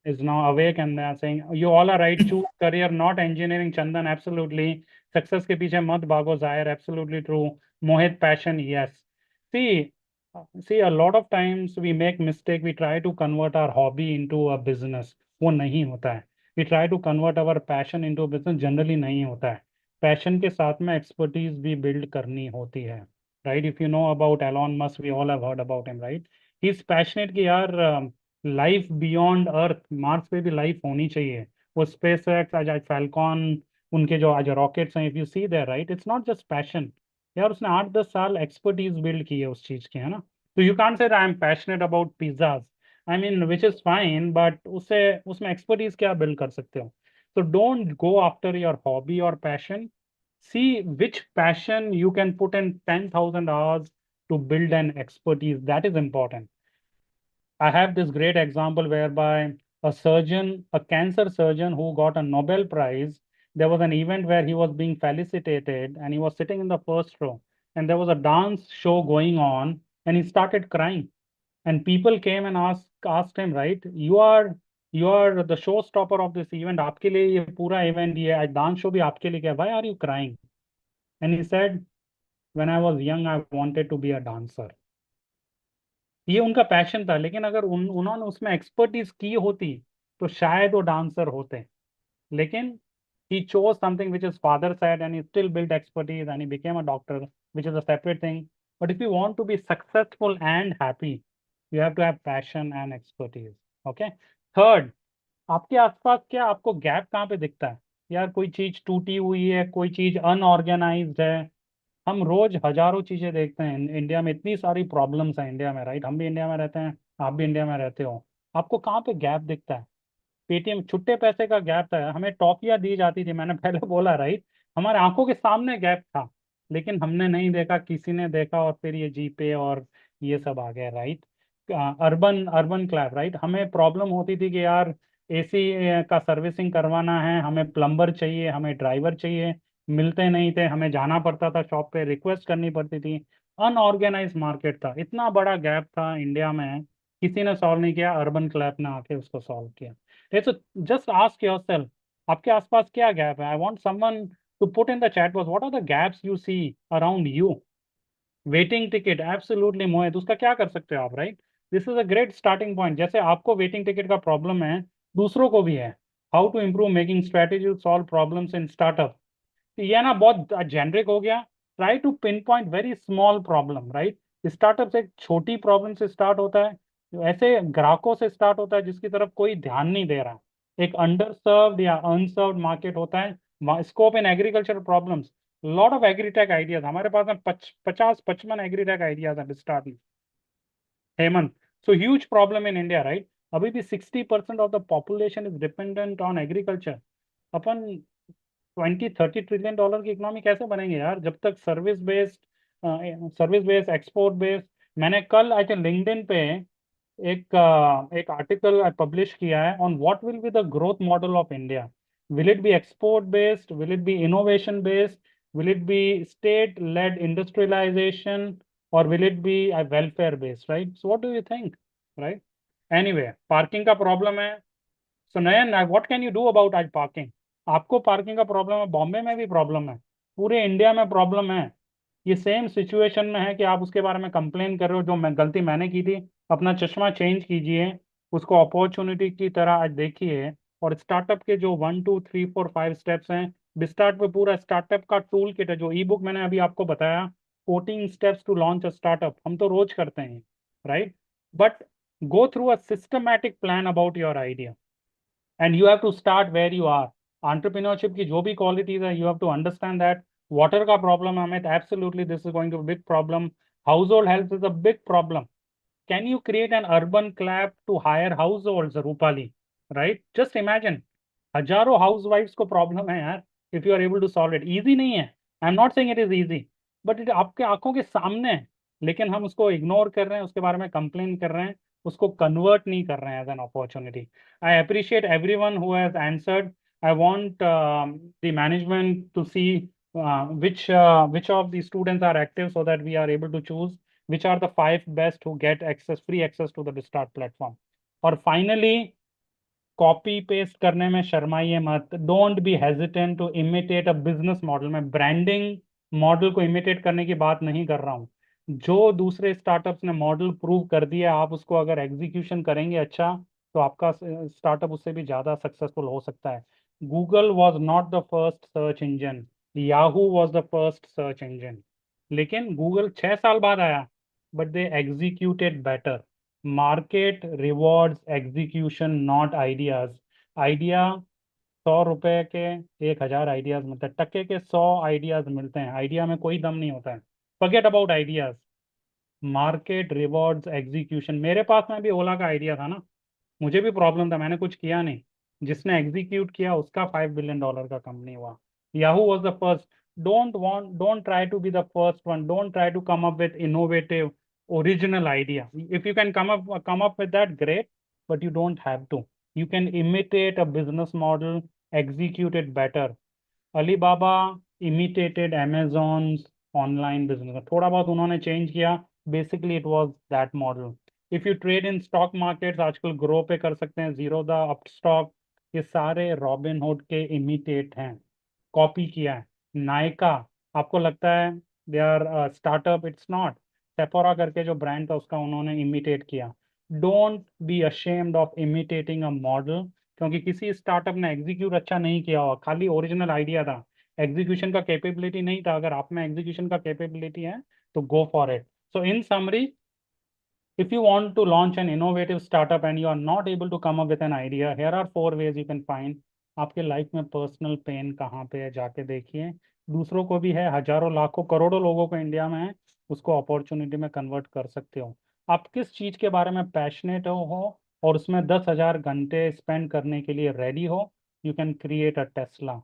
is now awake and they are saying, you all are right, choose career, not engineering. Chandan, absolutely. Success ke piche mat bhago, Zahir, absolutely true. Mohit, passion, yes. See, see, a lot of times we make mistake. We try to convert our hobby into a business. वो नहीं होता है. We try to convert our passion into a business. Generally नहीं होता है. Passion के साथ में expertise भी build करनी होती है. Right? If you know about Elon Musk, we all have heard about him, right? He's passionate कि यार लाइफ बियॉन्ड अर्थ, मार्स पे भी लाइफ होनी चाहिए. वो स्पेस एक्स, आज आज फैल्कॉन, उनके जो आज रॉकेट्स हैं, if you see there, right, it's not just passion. यार उसने 8-10 साल एक्सपर्टीज बिल्ड की है उस चीज की, है ना. तो you can't say I am passionate about pizzas, I mean which is fine, but उससे उसमें एक्सपर्टीज क्या बिल्ड कर सकते हो. तो don't go after your hobby और passion. See which passion you can put in 10,000 hours to build an expertise. That is important. I have this great example whereby a surgeon, a cancer surgeon who got a Nobel Prize, there was an event where he was being felicitated and he was sitting in the first row. And there was a dance show going on and he started crying. And people came and asked him, right, you are the showstopper of this event. आपके लिए ये पूरा event ये आज dance show भी आपके लिए क्या? Why are you crying? And he said, when I was young, I wanted to be a dancer. ये उनका पैशन था, लेकिन अगर उन्होंने उसमें एक्सपर्टीज की होती तो शायद वो डांसर होते. लेकिन he chose something which his father said and he still built expertise and he became a doctor, which is a separate thing. But if you want to be successful and happy, you have to have passion and expertise. Okay. Third, आपके आसपास क्या आपको gap कहाँ पे दिखता है? यार कोई चीज टूटी हुई है, कोई चीज अनऑर्गेनाइज्ड है. हम रोज हजारों चीजें देखते हैं. इंडिया में इतनी सारी प्रॉब्लम्स हैं इंडिया में, राइट. हम भी इंडिया में रहते हैं, आप भी इंडिया में रहते हो. आपको कहाँ पे गैप दिखता है? पेटीएम छुट्टे पैसे का गैप था, हमें टॉफियां दी जाती थी, मैंने पहले बोला, राइट. हमारे आंखों के सामने गैप था, लेकिन हमने नहीं देखा, किसी ने देखा और फिर ये जीपे और ये सब आ गया, राइट. Urban urban क्लैब, right. हमें प्रॉब्लम होती थी कि यार एसी का सर्विसिंग करवाना है, हमें प्लम्बर चाहिए, हमें ड्राइवर चाहिए, मिलते नहीं थे, हमें जाना पड़ता था शॉप पे, रिक्वेस्ट करनी पड़ती थी. अनऑर्गेनाइज मार्केट था, इतना बड़ा गैप था इंडिया में, किसी ने सॉल्व नहीं किया. अर्बन क्लैब ने आके उसको सॉल्व किया. So just ask yourself, आपके आसपास क्या गैप है? I want someone to put in the chat box, what are the gaps you see around you? Waiting ticket, absolutely Mohit, उसका क्या कर सकते हो आप, right. This is a great starting point. जैसे आपको वेटिंग टिकट का प्रॉब्लम है, दूसरों को भी है. How to improve making strategy solve problems in startup. ये ना बहुत जेनरिक हो गया. Try to pinpoint very small problem, right. Startup से एक छोटी प्रॉब्लम से स्टार्ट होता है, ऐसे ग्राहकों से स्टार्ट होता है जिसकी तरफ कोई ध्यान नहीं दे रहा. एक अंडर सर्व्ड या अनसर्व्ड मार्केट होता है. Scope in agriculture problems, lot of agritech ideas हमारे पास में, 50-55 एग्रीटेक आइडियाज है स्टार्ट में. Hemant, so huge problem in India, right. अभी भी 60% of the population is dependent on agriculture. Upon 20-30 trillion dollar की इकोनॉमी कैसे बनेंगे यार, जब तक सर्विस बेस्ड एक्सपोर्ट बेस्ड. मैंने कल आई थिंक लिंक्डइन पे एक आर्टिकल पब्लिश किया है on what will be the growth model of India. Will it be export based, will it be innovation based, will it be state led industrialisation, or will it be a welfare based, right? So what do you think, right? Anyway, parking का problem है. So Nayan, what can you do about आज parking? आपको parking का problem है, बॉम्बे में भी problem है, पूरे इंडिया में प्रॉब्लम है. ये सेम सिचुएशन में है कि आप उसके बारे में कंप्लेन कर रहे हो. जो गलती मैंने की थी, अपना चश्मा चेंज कीजिए, उसको अपॉर्चुनिटी की तरह आज देखिए. और स्टार्टअप के जो 1 2 3 4 5 स्टेप्स हैं, बिस्टार्ट पे पूरा स्टार्टअप का टूल किट है, जो ई बुक मैंने अभी आपको बताया, 14 steps to launch a startup, हम तो रोज करते हैं, right. But go through a systematic plan about your idea and you have to start where you are. Entrepreneurship की जो भी qualities है, you have to understand that. Water का problem है, absolutely this is going to be a big problem. Household health is a big problem. Can you create an urban club to hire households, Rupali? Right? Just imagine. हजारों housewives को problem है यार. If you are able to solve it, easy नहीं है. I'm not saying it is easy, but it आपके आंखों के सामने है. लेकिन हम उसको इग्नोर कर रहे हैं, उसके बारे में कंप्लेन कर रहे हैं, उसको कन्वर्ट नहीं कर रहे हैं as an opportunity. I appreciate everyone who has answered. I want the management to see which of the students are active so that we are able to choose which are the 5 best who get free access to the Start platform. और finally, copy paste करने में शर्माइए मत. Don't be hesitant to imitate a business model. मैं branding model को imitate करने की बात नहीं कर रहा हूँ. जो दूसरे स्टार्टअप्स ने मॉडल प्रूव कर दिया, आप उसको अगर एग्जीक्यूशन करेंगे अच्छा, तो आपका स्टार्टअप उससे भी ज़्यादा सक्सेसफुल हो सकता है. Google was not the first search engine, Yahoo was the first search engine. लेकिन गूगल 6 साल बाद आया, but they executed better. Market rewards execution, not ideas. Idea 100 रुपए के 1000 आइडियाज मिलते हैं, टक्के के 100 आइडियाज मिलते हैं. आइडिया में कोई दम नहीं होता है. Forget about ideas. Market rewards execution. मेरे पास में भी ओला का आइडिया था ना, मुझे भी प्रॉब्लम था, मैंने कुछ किया नहीं. जिसने एग्जीक्यूट किया उसका $5 बिलियन का कंपनी हुआ. Yahoo was the first. Don't try to be the first one. Don't try to come up with innovative original idea. If you can come up with that, great, but you don't have to. You can imitate a business model, execute it better. Alibaba imitated Amazon's online business. थोड़ा बहुत उन्होंने change किया. Basically it was that model. If you trade in stock markets, आजकल grow पे कर सकते हैं, जीरोधा, अपस्टॉक, ये सारे रॉबिनहुड के इमिटेट हैं, कॉपी किया है. नायका, आपको लगता है they are startup? It's not. Sephora करके जो ब्रांड था उसका उन्होंने इमिटेट किया. Don't be ashamed of imitating a model, क्योंकि किसी स्टार्टअप ने एग्जीक्यूट अच्छा नहीं किया हुआ, खाली ओरिजिनल आइडिया था, एग्जीक्यूशन का कैपेबिलिटी नहीं था. अगर आप में एग्जीक्यूशन का कैपेबिलिटी है तो go for it. So in summary, if you want to launch an innovative startup and you are not able to come up with an idea, here are 4 ways you can find. आपके life में personal pen कहाँ पे है, जाके देखिए. दूसरों को भी है, हजारों लाखों करोड़ों लोगों को इंडिया में है, उसको अपॉर्चुनिटी में कन्वर्ट कर सकते हो. आप किस चीज़ के बारे में पैशनेट हो और उसमें 10,000 घंटे स्पेंड करने के लिए रेडी हो, you can create a Tesla.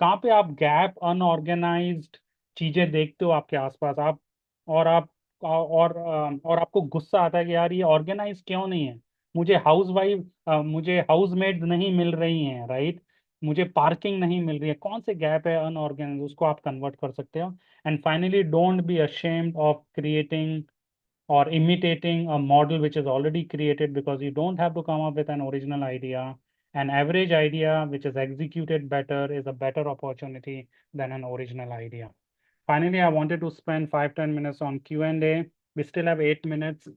कहाँ पे आप गैप, अनऑर्गेनाइज्ड चीज़ें देखते हो आपके आसपास, आप आप और आपको गुस्सा आता है कि यार ये ऑर्गेनाइज क्यों नहीं है, मुझे हाउसमेट्स नहीं मिल रही हैं, राइट, मुझे पार्किंग नहीं मिल रही है. कौन से गैप है अनऑर्गेनाइज, उसको आप कन्वर्ट कर सकते हो. And finally, don't be ashamed of creating or imitating a model which is already created, because you don't have to come up with an original idea. An average idea which is executed better is a better opportunity than an original idea. Finally, I wanted to spend 5-10 minutes on Q&A. We still have 8 minutes.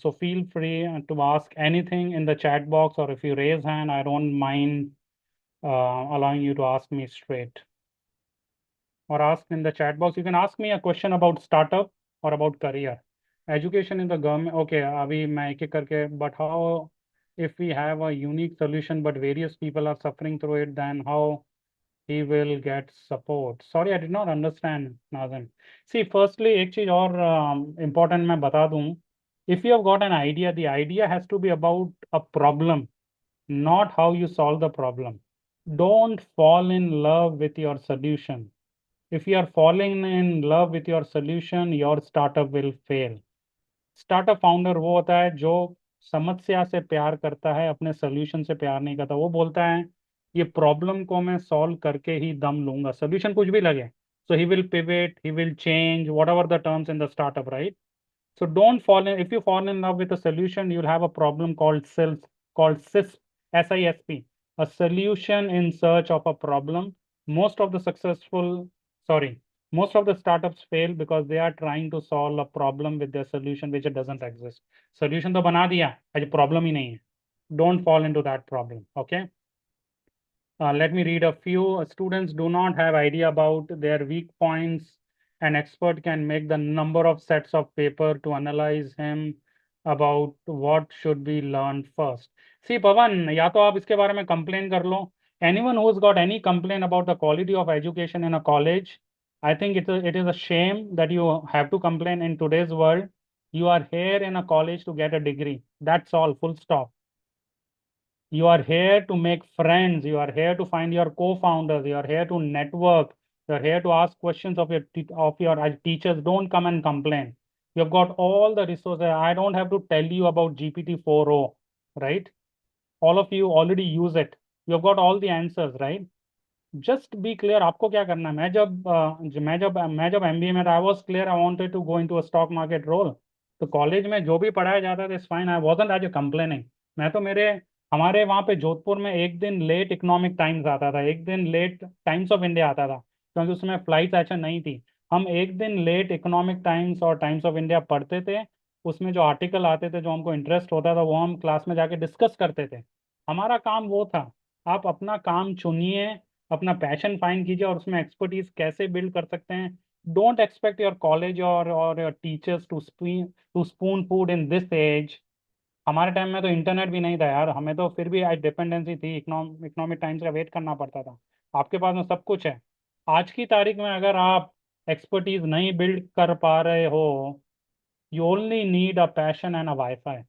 So feel free to ask anything in the chat box, or if you raise hand, I don't mind allowing you to ask me straight. Or ask in the chat box. You can ask me a question about startup or about career. Education in the government. Okay, अभी मैं एक करके, but how if we have a unique solution but various people are suffering through it, then how he will get support? Sorry, I did not understand, Nazim. See, firstly, एक चीज और important मैं बता दूं. If you have got an idea, the idea has to be about a problem, not how you solve the problem. Don't fall in love with your solution. If you are falling in love with your solution, your startup will fail. Startup founder वो होता है जो समस्या से प्यार करता है, अपने सोल्यूशन से प्यार नहीं करता. वो बोलता है ये प्रॉब्लम को मैं सॉल्व करके ही दम लूंगा, सोल्यूशन कुछ भी लगे. So he will pivot, he will change, whatever the terms in the startup, right? So don't fall in, if you fall in love with a solution, you'll have a problem called SISP, SISP, a solution in search of a problem. Most of the most of the startups fail because they are trying to solve a problem with their solution which doesn't exist. Solution तो बना दिया, आज problem ही नहीं है. Don't fall into that problem, okay? Let me read a few. Students do not have idea about their weak points. An expert can make the number of sets of paper to analyze him about what should be learned first. See, Pavan, या तो आप इसके बारे में complain कर लो. Anyone who's got any complaint about the quality of education in a college, I think it is a shame that you have to complain in today's world. You are here in a college to get a degree. That's all, full stop. You are here to make friends. You are here to find your co-founders. You are here to network. You are here to ask questions of your teachers. Don't come and complain. You've got all the resources. I don't have to tell you about GPT 4.0, right? All of you already use it. You've got all the answers, right? Just be clear, आपको क्या करना है। मैं जब MBA में था, I was clear, I wanted to go into a stock market role. तो college में जो भी पढ़ाया जाता था, it's fine, I wasn't as complaining. मैं तो हमारे वहाँ पे जोधपुर में एक दिन लेट इकोनॉमिक टाइम्स आता था, एक दिन लेट टाइम्स ऑफ इंडिया आता था, क्योंकि उसमें फ्लाइट ऐसा नहीं थी। हम एक दिन लेट इकोनॉमिक टाइम्स और टाइम्स ऑफ इंडिया पढ़ते थे। उसमें जो आर्टिकल आते थे, जो हमको इंटरेस्ट होता था, वो हम क्लास में जाके डिस्कस करते थे। हमारा काम वो था। आप अपना काम चुनिए, अपना पैशन फाइंड कीजिए और उसमें एक्सपर्टीज कैसे बिल्ड कर सकते हैं। डोंट एक्सपेक्ट योर कॉलेज और your teachers to spoon feed in this age. हमारे टाइम में तो इंटरनेट भी नहीं था यार, हमें तो फिर भी डिपेंडेंसी थी, इकोनॉमिक टाइम्स का वेट करना पड़ता था। आपके पास में सब कुछ है। आज की तारीख में अगर आप एक्सपर्टीज नहीं बिल्ड कर पा रहे हो, you only need a passion and a wifi.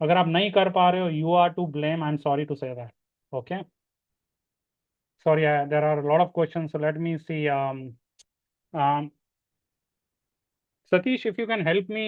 अगर आप नहीं कर पा रहे हो, you are to blame, I am sorry to say that. Okay, sorry, there are a lot of questions, so let me see. Um, Satish, if you can help me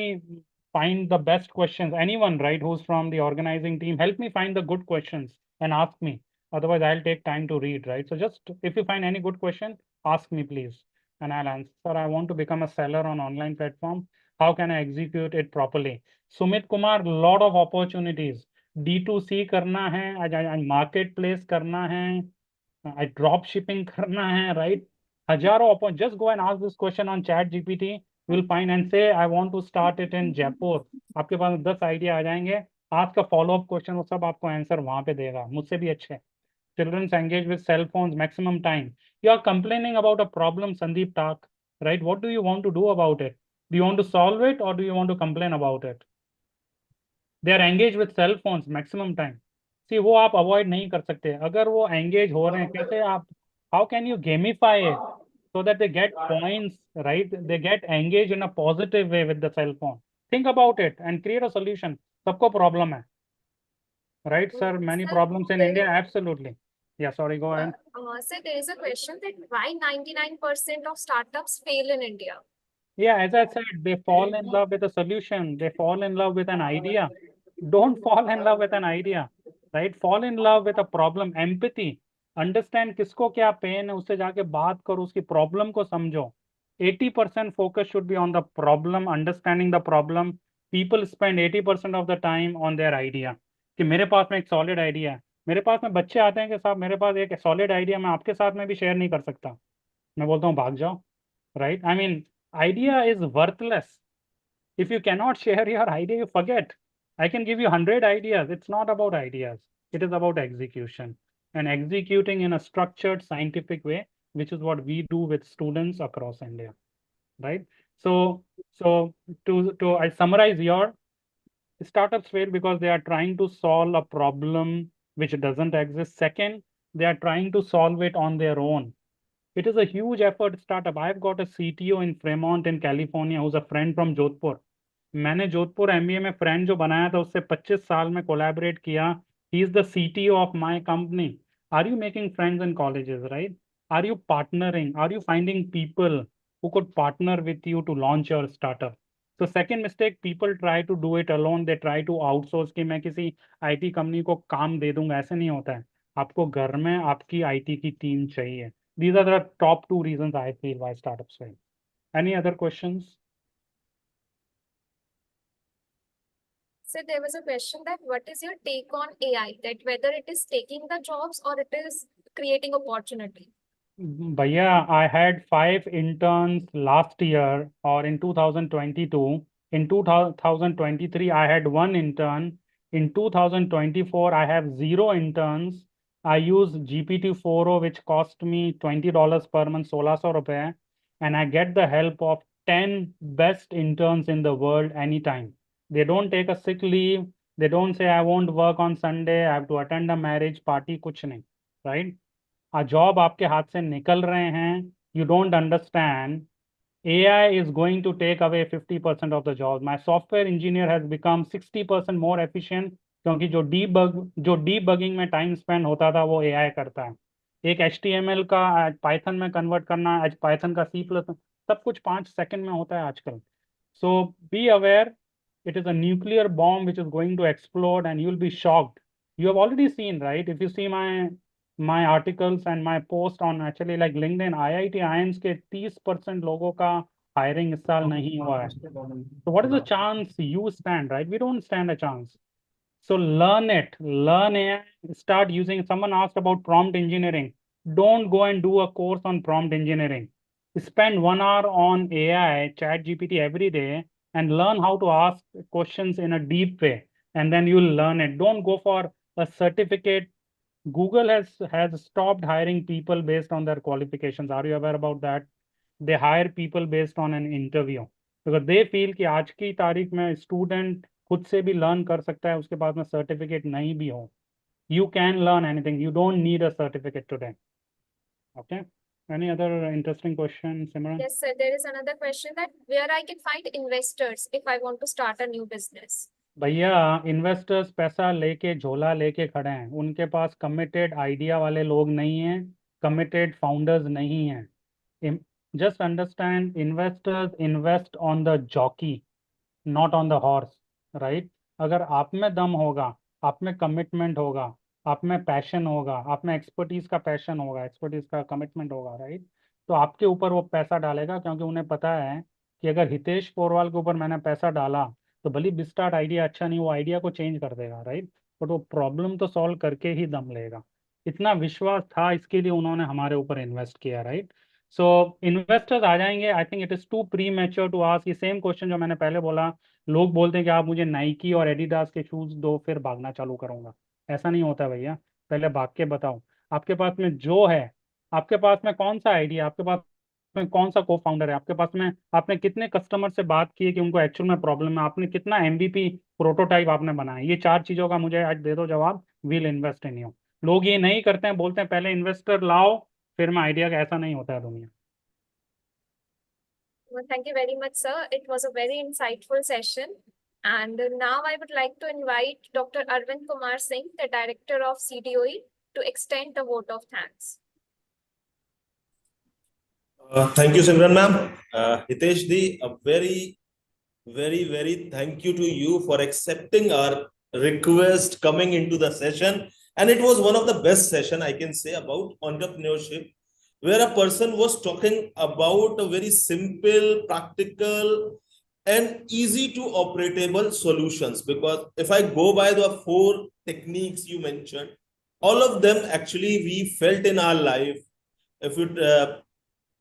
find the best questions, anyone, right, who's from the organizing team, help me find the good questions and ask me. Otherwise, I'll take time to read, right? So just if you find any good question, ask me, please, and I'll answer. Sir, I want to become a seller on online platform. How can I execute it properly? Sumit Kumar, lot of opportunities. D2C करना है, marketplace करना है, drop shipping करना है, right? हजारों अपन just go and ask this question on ChatGPT, you will find and say I want to start it in Jaipur. आपके पास 10 आइडिया आ जाएंगे। आज का फॉलो अप क्वेश्चन वो सब आपको आंसर वहां पे देगा, मुझसे भी अच्छे। Childrens engage with cell phones maximum time. You are complaining about a problem, Sandeep talk, right? What do you want to do about it? Do you want to solve it और do you want to complain about it? They are engage with cell phones maximum time. See, वो आप avoid नहीं कर सकते। अगर वो engage हो रहे हैं, कैसे आप, how can you gamify it so that they get points, right? They get engaged in a positive way with the cell phone. Think about it and create a solution. सबको problem है, right, sir? Many Sir, problems in there India, is- absolutely. Yeah, sorry, go ahead. Sir, there is a question that why 99% of startups fail in India? Yeah, as I said, they fall in love with a solution. They fall in love with an idea. Don't fall in love with an idea, right? Fall in love with a problem. Empathy. Understand किसको क्या pen है, उससे जाके बात करो, उसकी problem को समझो। 80% focus should be on the problem, understanding the problem. People spend 80% of the time on their idea. कि मेरे पास में एक सॉलिड आइडिया है। मेरे पास में बच्चे आते हैं कि साहब मेरे पास एक सॉलिड आइडिया, मैं आपके साथ में भी शेयर नहीं कर सकता। मैं बोलता हूँ भाग जाओ, right? I mean, idea is worthless. If you cannot share your idea, you forget. I can give you 100 ideas. It's not about ideas. It is about execution and executing in a structured scientific way, which is what we do with students across India, right? So I summarize, your startups fail because they are trying to solve a problem which doesn't exist. Second, they are trying to solve it on their own. It is a huge effort startup. I've got a CTO in Fremont in California who's a friend from Jodhpur. मैंने Jodhpur MBA में friend जो बनाया था, उससे 25 साल में collaborate किया। He is the CTO of my company. Are you making friends in colleges, right? Are you partnering? Are you finding people who could partner with you to launch your startup? So second mistake, people try to do it alone. They try to outsource कि मैं किसी IT company को काम दे दूंगा। ऐसे नहीं होता है। आपको घर में आपकी आईटी की टीम चाहिए। These are the top two reasons I feel why startups fail. Any other questions? So there was a question that what is your take on AI, that whether it is taking the jobs or it is creating opportunity? Bhaiya, I had 5 interns last year or in 2022. In 2023, I had 1 intern. In 2024, I have 0 interns. I use GPT-4o, which cost me $20 per month, 1600 rupees, and I get the help of 10 best interns in the world anytime. They don't take a sick leave. They don't say, I won't work on Sunday, I have to attend a marriage party, कुछ नहीं, right? Job आपके हाथ से निकल रहे हैं, you don't understand AI is going to take away 50% of the jobs. My software engineer has become 60% more efficient क्योंकि जो debugging में time spend होता था वो AI करता है. एक HTML का Python में convert करना, Python का C++ सब कुछ 5 सेकंड में होता है आजकल. So be aware, it is a nuclear bomb which is going to explode and you'll be shocked. You have already seen, right? If you see my articles and my post on actually like LinkedIn, IIT IIMs के 30% लोगों का hiring इस साल नहीं हुआ है. So what is the chance you stand, right? We don't stand a chance. So learn it, learn AI, start using. Someone asked about prompt engineering. Don't go and do a course on prompt engineering. Spend 1 hour on AI, chat GPT every day and learn how to ask questions in a deep way. And then you'll learn it. Don't go for a certificate. Google has stopped hiring people based on their qualifications. Are you aware about that? They hire people based on an interview because they feel कि आज की तारीख में student खुद से भी learn कर सकता है उसके पास में certificate नहीं भी हो. You can learn anything. You don't need a certificate today. Okay. Any other interesting question, Simran? Yes, sir. There is another question that where I can find investors if I want to start a new business. भैया investors पैसा लेके झोला लेके खड़े हैं. उनके पास committed idea वाले लोग नहीं हैं, कमिटेड फाउंडर्स नहीं हैं. Just understand, investors invest on the jockey, not on the horse, right? अगर आप में दम होगा, आप में कमिटमेंट होगा, आप में पैशन होगा, आप में एक्सपर्टीज का पैशन होगा, एक्सपर्टीज का कमिटमेंट होगा, राइट? तो आपके ऊपर वो पैसा डालेगा क्योंकि उन्हें पता है कि अगर हितेश पोरवाल के ऊपर मैंने पैसा डाला तो भले बिस्टार्ट आइडिया अच्छा नहीं, वो आइडिया को चेंज कर देगा, राइट? बट वो प्रॉब्लम तो सॉल्व करके ही दम लेगा. इतना विश्वास था, इसके लिए उन्होंने हमारे ऊपर इन्वेस्ट किया, राइट? सो इन्वेस्टर्स आ जाएंगे. I think it is too premature to ask. ये सेम क्वेश्चन जो मैंने पहले बोला, लोग बोलते हैं कि आप मुझे नाइकी और एडिडास के शूज दो फिर भागना चालू करूंगा. ऐसा नहीं होता भैया. पहले भाग के बताओ आपके पास में जो है, आपके पास में कौन सा आइडिया, आपके पास में कौन सा को फाउंडर है, आपके पास में आपने कितने कस्टमर से बात की है कि उनको एक्चुअल में प्रॉब्लम है, आपने कितना MVP प्रोटोटाइप आपने बनाया. ये 4 चीजों का मुझे आज दे दो जवाब. Will invest in you. लोग ये नहीं करते हैं, बोलते हैं पहले इन्वेस्टर लाओ फिर मैं आइडिया का. ऐसा नहीं होता है दुनिया. Well, thank you very much, sir. It was a very insightful session. And now I would like to invite Dr. Arvind Kumar Singh, the Director of CDOE, to extend the vote of thanks. Thank you, Simran ma'am. Hitesh Di, a very, very thank you to you for accepting our request coming into the session. And it was one of the best session I can say about entrepreneurship, where a person was talking about a very simple, practical, and easy to operatable solutions. Because if I go by the 4 techniques you mentioned, all of them actually we felt in our life. If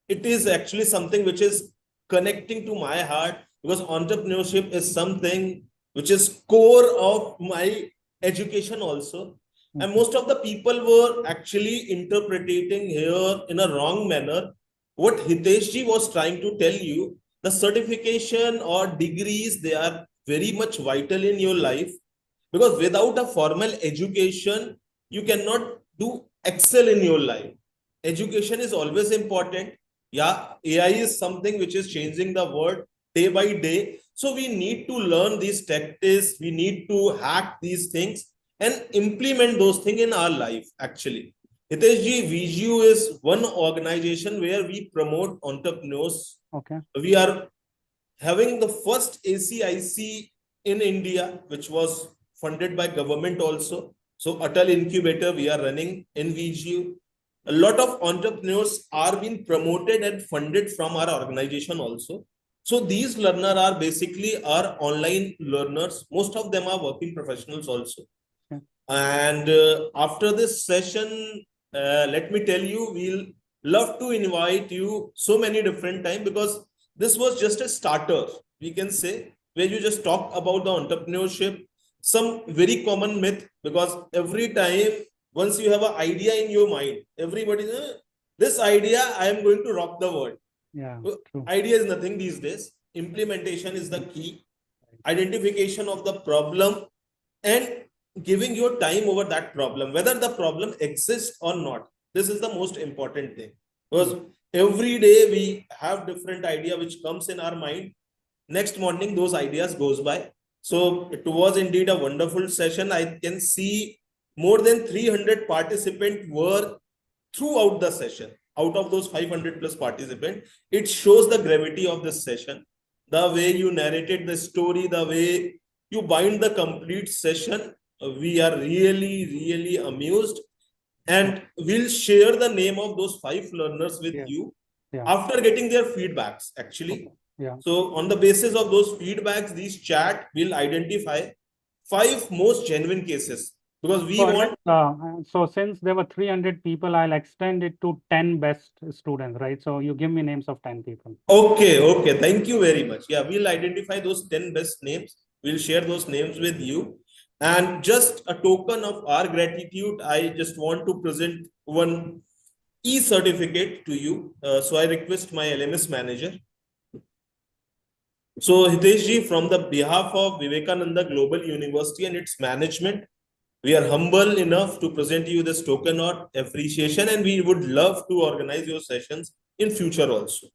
it is actually something which is connecting to my heart, because entrepreneurship is something which is core of my education also. And most of the people were actually interpreting here in a wrong manner. What Hitesh ji was trying to tell you, the certification or degrees, they are very much vital in your life, because without a formal education, you cannot do excel in your life. Education is always important. Yeah, AI is something which is changing the world day by day. So we need to learn these tactics. We need to hack these things and implement those things in our life. Actually, Hitesh ji, VGU is one organization where we promote entrepreneurs. Okay. We are having the first ACIC in India, which was funded by government also. So Atal Incubator we are running in VGU. A lot of entrepreneurs are being promoted and funded from our organization also. So these learners are basically our online learners. Most of them are working professionals also. Okay. And after this session, let me tell you, we'll love to invite you so many different times, because this was just a starter, we can say, where you just talk about the entrepreneurship, some very common myth, because every time once you have an idea in your mind, everybody this idea I am going to rock the world. Yeah, true. Idea is nothing these days. Implementation is the key. Identification of the problem and giving your time over that problem, whether the problem exists or not. This is the most important thing, because every day we have different idea which comes in our mind. Next morning, those ideas goes by. So it was indeed a wonderful session. I can see more than 300 participants were throughout the session. Out of those 500 plus participants, it shows the gravity of this session. The way you narrated the story, the way you bind the complete session, we are really amused. And we'll share the name of those 5 learners with Yeah. you Yeah. after getting their feedbacks, actually. Yeah. So on the basis of those feedbacks, these chat will identify 5 most genuine cases, because we want. So since there were 300 people, I'll extend it to 10 best students, right? So you give me names of 10 people. Okay. Thank you very much. Yeah, we'll identify those 10 best names. We'll share those names with you. And just a token of our gratitude, I just want to present one e-certificate to you. So I request my LMS manager. So Hitesh ji, from the behalf of Vivekananda Global University and its management, we are humble enough to present you this token of appreciation, and we would love to organize your sessions in future also.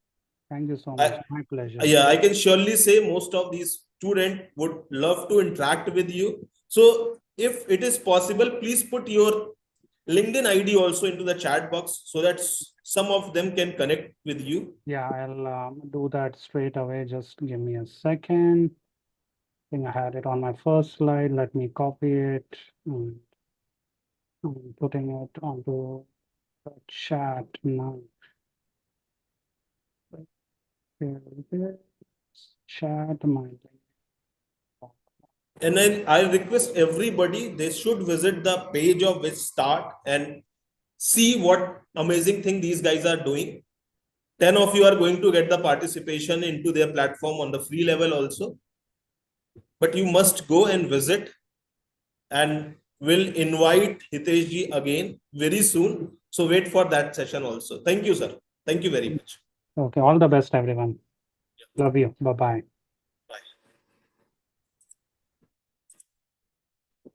Thank you so much. My pleasure. Yeah, I can surely say most of these students would love to interact with you. So if it is possible, please put your LinkedIn ID also into the chat box so that some of them can connect with you. Yeah, I'll do that straight away. Just give me a second. I think I had it on my first slide. Let me copy it. I'm putting it onto the chat now. Here it is. Chat my. And then I request everybody, they should visit the page of which start and see what amazing thing these guys are doing. 10 of you are going to get the participation into their platform on the free level also. But you must go and visit, and we'll invite Hitesh ji again very soon. So wait for that session also. Thank you, sir. Thank you very much. Okay, all the best, everyone. Love you. Bye-bye.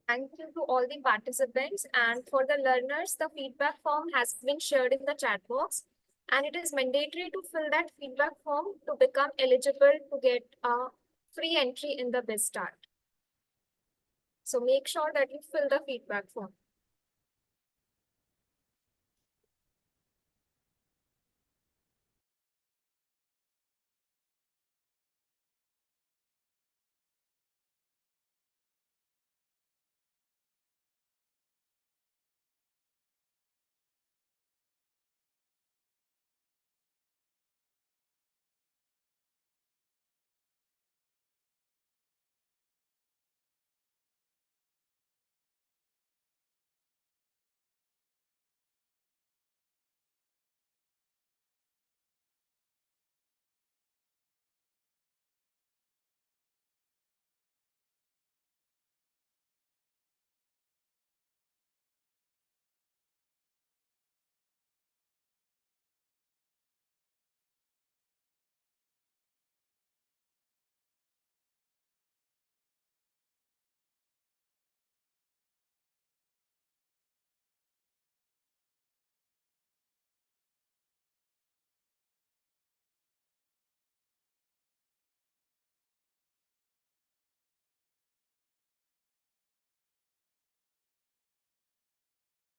Thank you to all the participants, and for the learners, the feedback form has been shared in the chat box, and it is mandatory to fill that feedback form to become eligible to get a free entry in the BizStart. So make sure that you fill the feedback form.